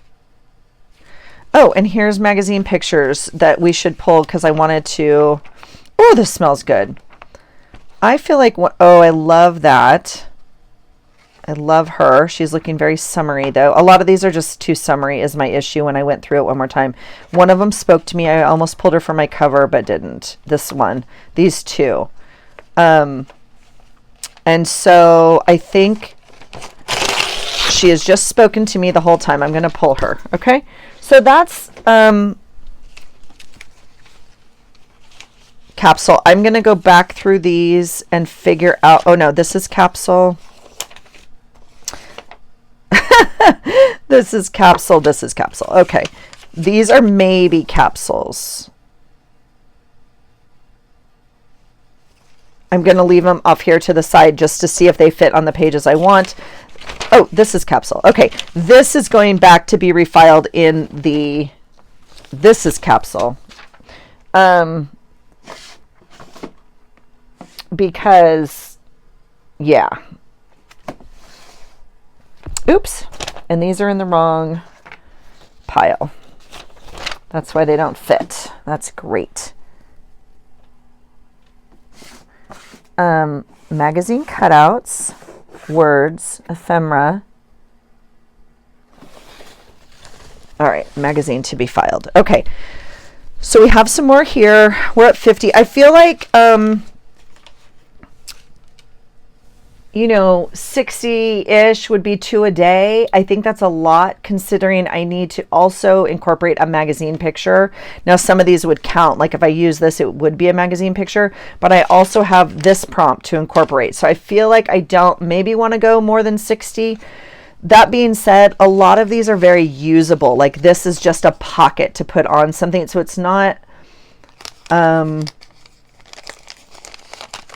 Oh, and here's magazine pictures that we should pull because I wanted to. Oh, this smells good. I feel like, oh, I love that. I love her. She's looking very summery though. A lot of these are just too summery is my issue when I went through it one more time. One of them spoke to me. I almost pulled her for my cover, but didn't. This one. These two. And so I think she has just spoken to me the whole time. I'm going to pull her. Okay. So that's Capsule. I'm going to go back through these and figure out. Oh no, this is Capsule. This is Capsule. This is Capsule. Okay. These are maybe capsules. I'm going to leave them off here to the side just to see if they fit on the pages I want. Oh, this is Capsule. Okay. This is going back to be refiled in the, this is Capsule. Because, yeah. Oops. And these are in the wrong pile. That's why they don't fit. That's great. Magazine cutouts, words, ephemera. All right, magazine to be filed. Okay, so we have some more here. We're at 50. I feel like, you know, 60-ish would be 2 a day. I think that's a lot considering I need to also incorporate a magazine picture. Now, some of these would count. Like if I use this, it would be a magazine picture, but I also have this prompt to incorporate. So I feel like I don't maybe want to go more than 60. That being said, a lot of these are very usable. Like this is just a pocket to put on something. So it's not,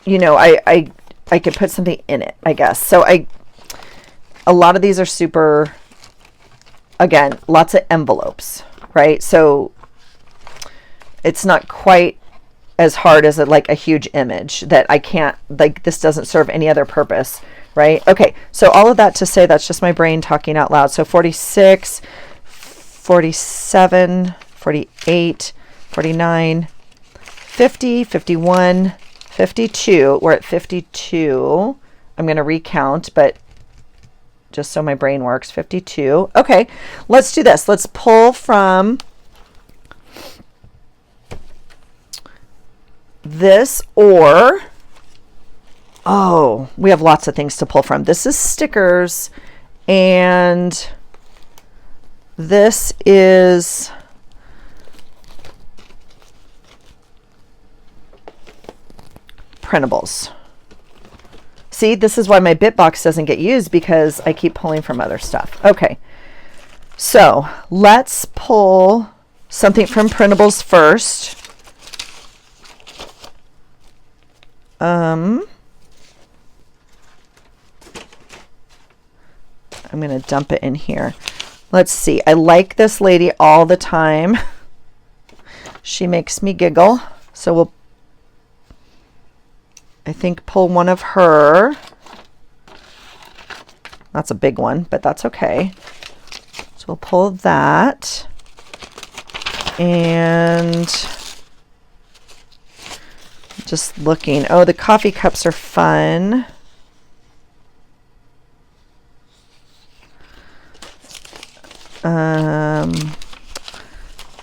you know, I could put something in it, I guess. So a lot of these are super, again, lots of envelopes, right? So it's not quite as hard as like a huge image that I can't, like this doesn't serve any other purpose, right? Okay, so all of that to say that's just my brain talking out loud. So 46, 47, 48, 49, 50, 51, 52. We're at 52. I'm going to recount, but just so my brain works. 52. Okay, let's do this. Let's pull from this, or, oh, we have lots of things to pull from. This is stickers, and this is printables. See, this is why my bit box doesn't get used, because I keep pulling from other stuff. Okay, so let's pull something from printables first. I'm going to dump it in here. Let's see. I like this lady all the time. She makes me giggle. So we'll, I think, pull one of her. That's a big one, but that's okay. So we'll pull that. And just looking. Oh, the coffee cups are fun.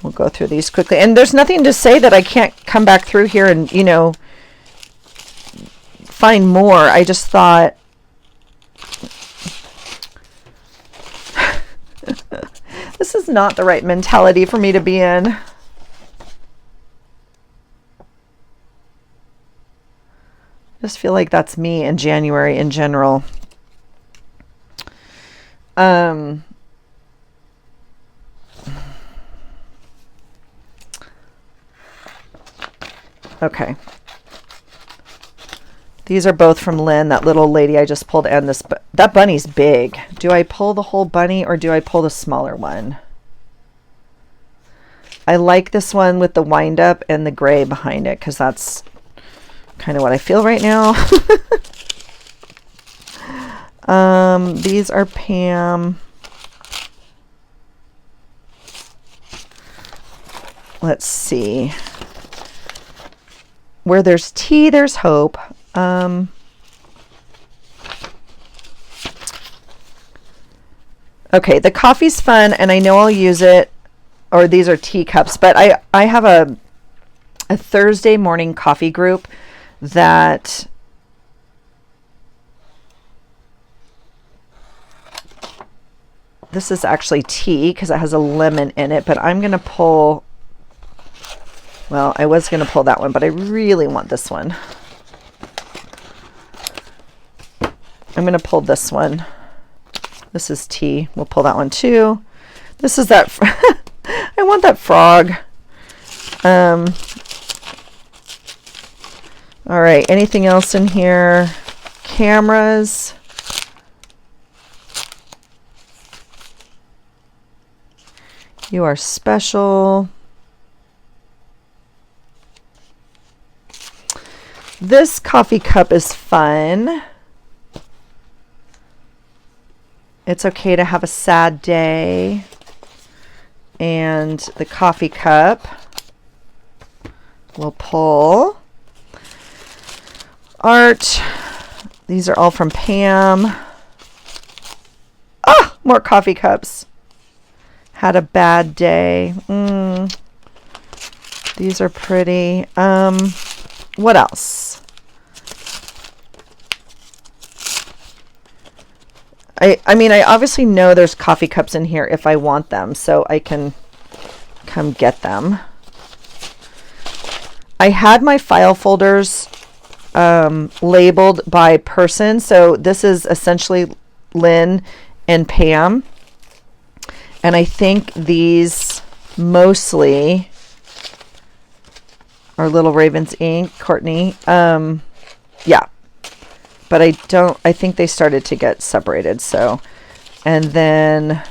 We'll go through these quickly. And there's nothing to say that I can't come back through here and, you know, find more. I just thought this is not the right mentality for me to be in. I just feel like that's me in January in general. Okay. These are both from Lynn, that little lady I just pulled, and this, that bunny's big. Do I pull the whole bunny or do I pull the smaller one? I like this one with the wind up and the gray behind it, because that's kind of what I feel right now. These are Pam. Let's see. Where there's tea, there's hope. Okay, the coffee's fun, and I know I'll use it. Or these are teacups, but I have a Thursday morning coffee group that this is actually tea because it has a lemon in it, but I'm going to pull, well, I was going to pull that one, but I really want this one. I'm going to pull this one. This is tea. We'll pull that one too. This is that, I want that frog. All right, anything else in here? Cameras. You are special. This coffee cup is fun. It's okay to have a sad day. And the coffee cup will pull. Art. These are all from Pam. Ah, more coffee cups. Had a bad day. These are pretty. What else? I mean, I obviously know there's coffee cups in here if I want them, so I can come get them. I had my file folders labeled by person, so this is essentially Lynn and Pam, and I think these mostly are Little Ravens Inc. Courtney. Yeah. But I think they started to get separated. So, and then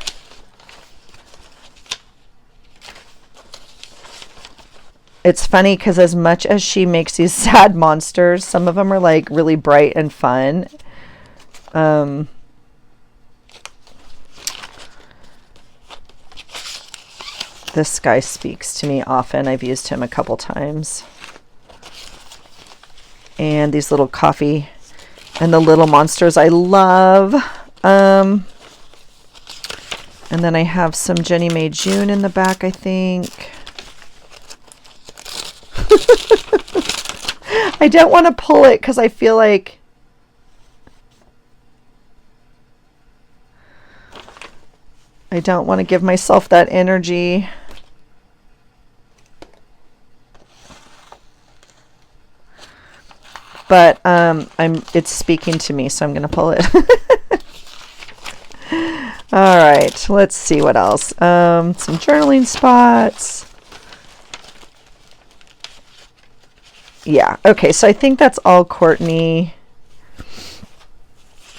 it's funny because as much as she makes these sad monsters, some of them are like really bright and fun. This guy speaks to me often. I've used him a couple times. and these little coffee and the little monsters I love. And then I have some Jenny May June in the back, I think. I don't want to pull it because I feel like I don't want to give myself that energy. But it's speaking to me, so I'm going to pull it. All right, let's see what else. Some journaling spots. Yeah, okay, so I think that's all Courtney.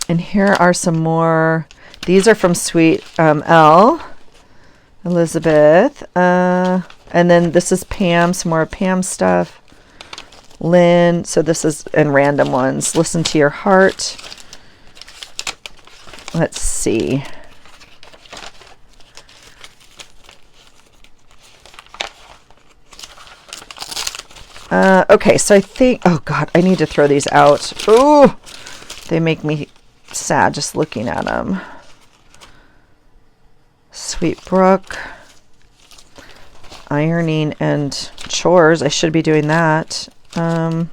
And here are some more. These are from Sweet L, Elizabeth. And then this is Pam, some more Pam stuff. Lynn, so this is in random ones. Listen to Your Heart. Let's see. Okay, so I think, oh God, I need to throw these out. Oh, they make me sad just looking at them. Sweet Brook. Ironing and chores. I should be doing that. Oh,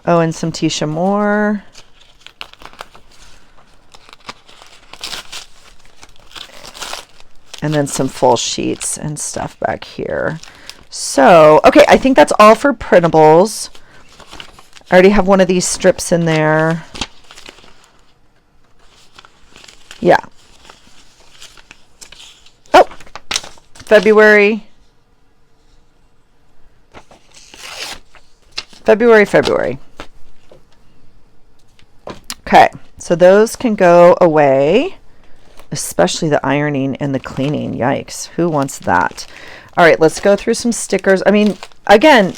and some Tisha Moore. And then some full sheets and stuff back here. So, okay, I think that's all for printables. I already have one of these strips in there. Yeah. Oh, February. Okay, so those can go away, especially the ironing and the cleaning. Yikes, who wants that? All right, let's go through some stickers. I mean, again,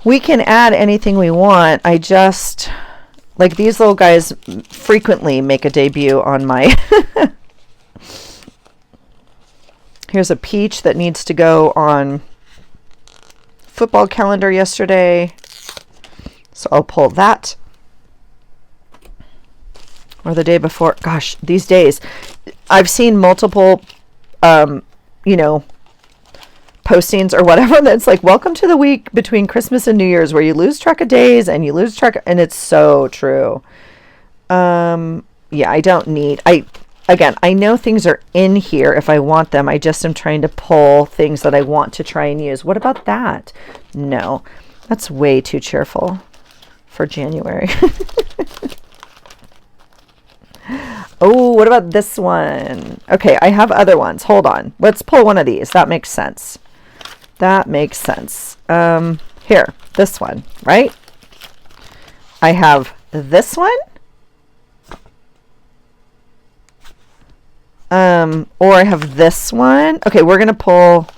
we can add anything we want. I just, like, these little guys frequently make a debut on my... Here's a peach that needs to go on football calendar yesterday. So I'll pull that. Or the day before. Gosh, these days, I've seen multiple, you know, postings or whatever that's like, welcome to the week between Christmas and New Year's, where you lose track of days and you lose track, and it's so true. Yeah, I don't need, again, I know things are in here if I want them. I just am trying to pull things that I want to try and use. What about that? No, that's way too cheerful for January. Oh, what about this one? Okay, I have other ones. Hold on. Let's pull one of these. That makes sense. That makes sense. Here, this one, right? I have this one. Or I have this one. Okay, we're going to pull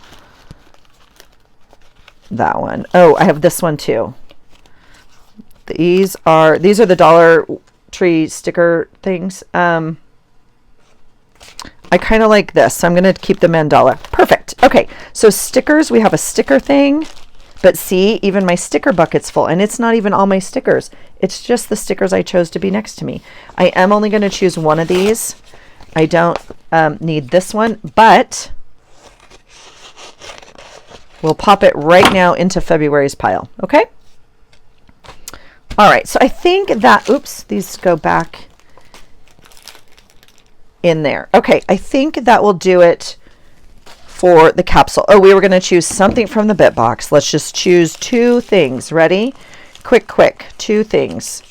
that one. Oh, I have this one too. These are the Dollar Tree sticker things. I kind of like this, so I'm going to keep the mandala. Perfect. Okay, so stickers, we have a sticker thing, but see, even my sticker bucket's full, and it's not even all my stickers. It's just the stickers I chose to be next to me. I am only going to choose one of these. I don't need this one, but we'll pop it right now into February's pile, okay? All right, so I think that, oops, these go back in there. Okay, I think that will do it for the capsule. Oh, we were going to choose something from the bit box. Let's just choose two things. Ready? Quick, 2 things.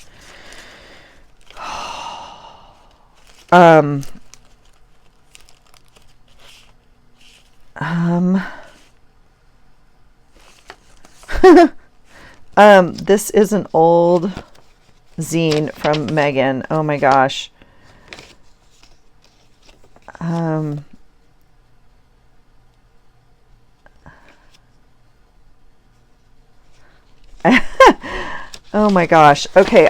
This is an old zine from Megan. Oh my gosh. Oh my gosh. Okay,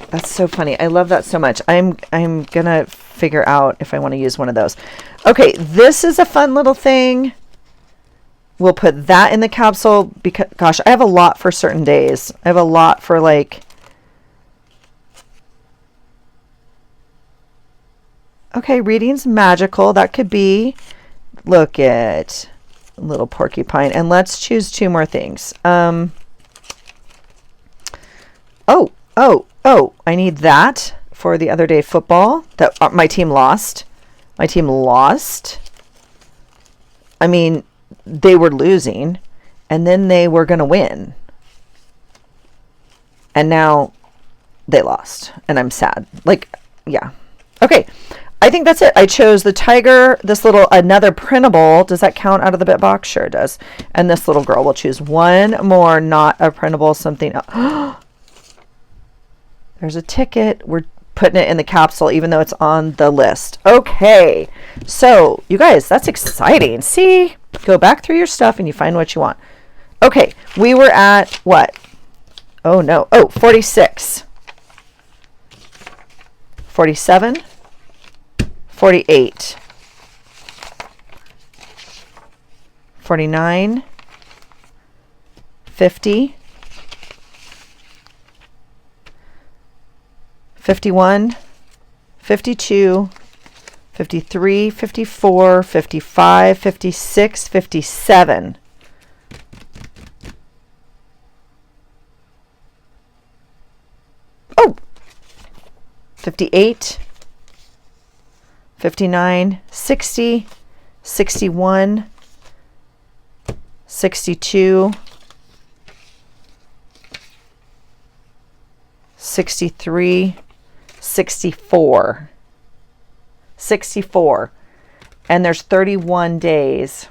that's so funny. I love that so much. I'm gonna figure out if I want to use one of those. Okay, this is a fun little thing. We'll put that in the capsule because, gosh, I have a lot for certain days. I have a lot for like, okay, reading's magical. That could be, look at little porcupine. And let's choose 2 more things. Oh, I need that for the other day football that my team lost. My team lost. I mean, they were losing and then they were going to win. And now they lost and I'm sad. Like, yeah. Okay. I think that's it. I chose the tiger, this little, another printable. Does that count out of the bit box? Sure it does. And this little girl. We'll choose one more, not a printable, something else. There's a ticket. We're putting it in the capsule, even though it's on the list. Okay. So you guys, that's exciting. See, go back through your stuff and you find what you want. Okay. We were at what? Oh no. Oh, 46. 47. 48. 49. 50. 51, 52, 53, 54, 55, 56, 57. Oh, 58, 59, 60, 61, 62, 63, 64. 64. And there's 31 days.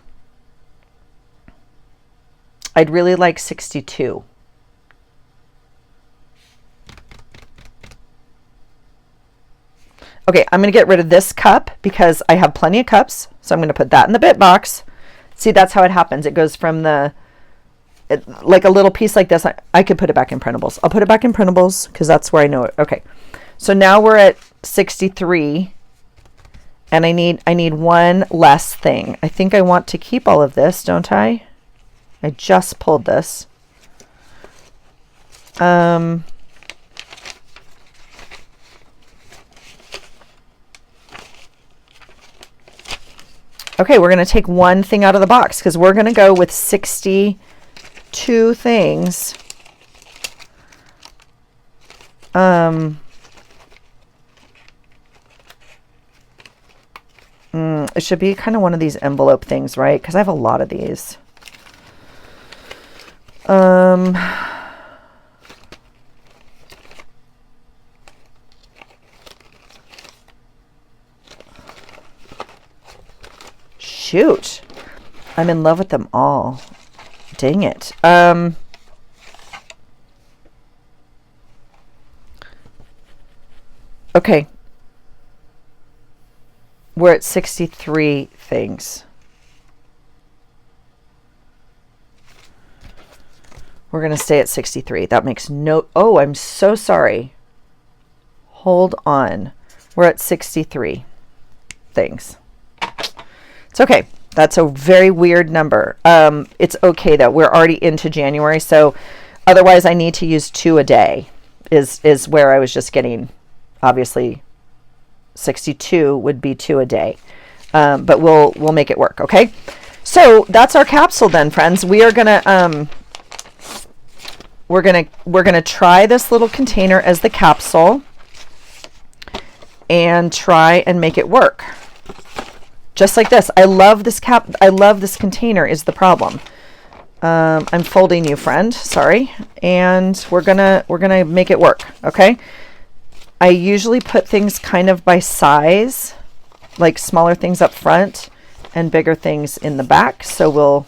I'd really like 62. Okay, I'm going to get rid of this cup because I have plenty of cups. So I'm going to put that in the bit box. See, that's how it happens. It goes from like a little piece like this. I could put it back in printables. I'll put it back in printables because that's where I know it. Okay. So now we're at 63 and I need one less thing. I think I want to keep all of this, don't I? I just pulled this. Okay, we're going to take one thing out of the box because we're going to go with 62 things. It should be kind of one of these envelope things, right? Because I have a lot of these. Shoot. I'm in love with them all. Dang it. Okay. We're at 63 things. We're going to stay at 63. That makes no... Oh, I'm so sorry. Hold on. We're at 63 things. It's okay. That's a very weird number. It's okay though. We're already into January, so otherwise I need to use 2 a day is where I was just getting, obviously 62 would be 2 a day. But we'll make it work, okay? So that's our capsule then, friends. We are gonna we're gonna try this little container as the capsule and try and make it work. Just like this. I love this container is the problem. I'm folding you, friend. Sorry. And we're gonna make it work, okay? I usually put things kind of by size, like smaller things up front and bigger things in the back. So we'll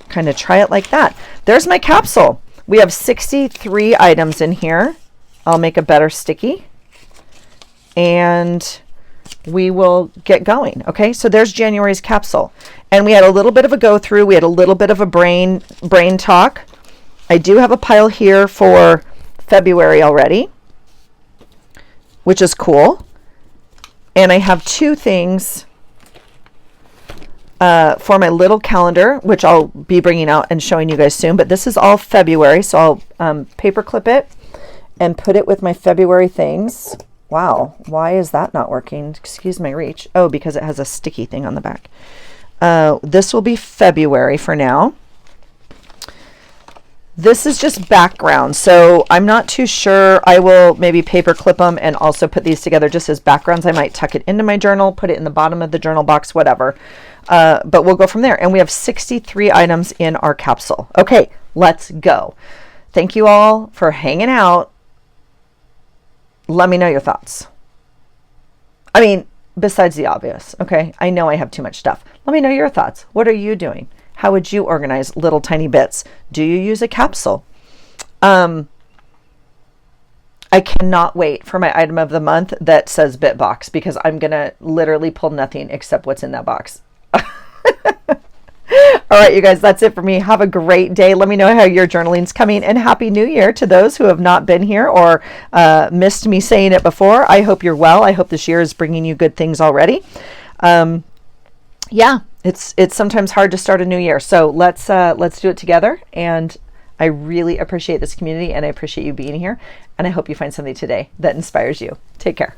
kind of try it like that. There's my capsule. We have 63 items in here. I'll make a better sticky and we will get going. Okay, so there's January's capsule. And we had a little bit of a go through. We had a little bit of a brain talk. I do have a pile here for February already, which is cool. And I have two things for my little calendar, which I'll be bringing out and showing you guys soon. But this is all February, so I'll paper clip it and put it with my February things. Wow, why is that not working? Excuse my reach. Oh, because it has a sticky thing on the back. This will be February for now. This is just background, so I'm not too sure. I will maybe paper clip them and also put these together just as backgrounds. I might tuck it into my journal, put it in the bottom of the journal box, whatever. But we'll go from there. And we have 63 items in our capsule. Okay, let's go. Thank you all for hanging out. Let me know your thoughts. I mean, besides the obvious, okay? I know I have too much stuff. Let me know your thoughts. What are you doing? How would you organize little tiny bits? Do you use a capsule? I cannot wait for my item of the month that says bit box, because I'm going to literally pull nothing except what's in that box. All right, you guys, that's it for me. Have a great day. Let me know how your journaling's coming, and Happy New Year to those who have not been here or missed me saying it before. I hope you're well. I hope this year is bringing you good things already. Yeah, it's sometimes hard to start a new year. So let's do it together. And I really appreciate this community, and I appreciate you being here. And I hope you find something today that inspires you. Take care.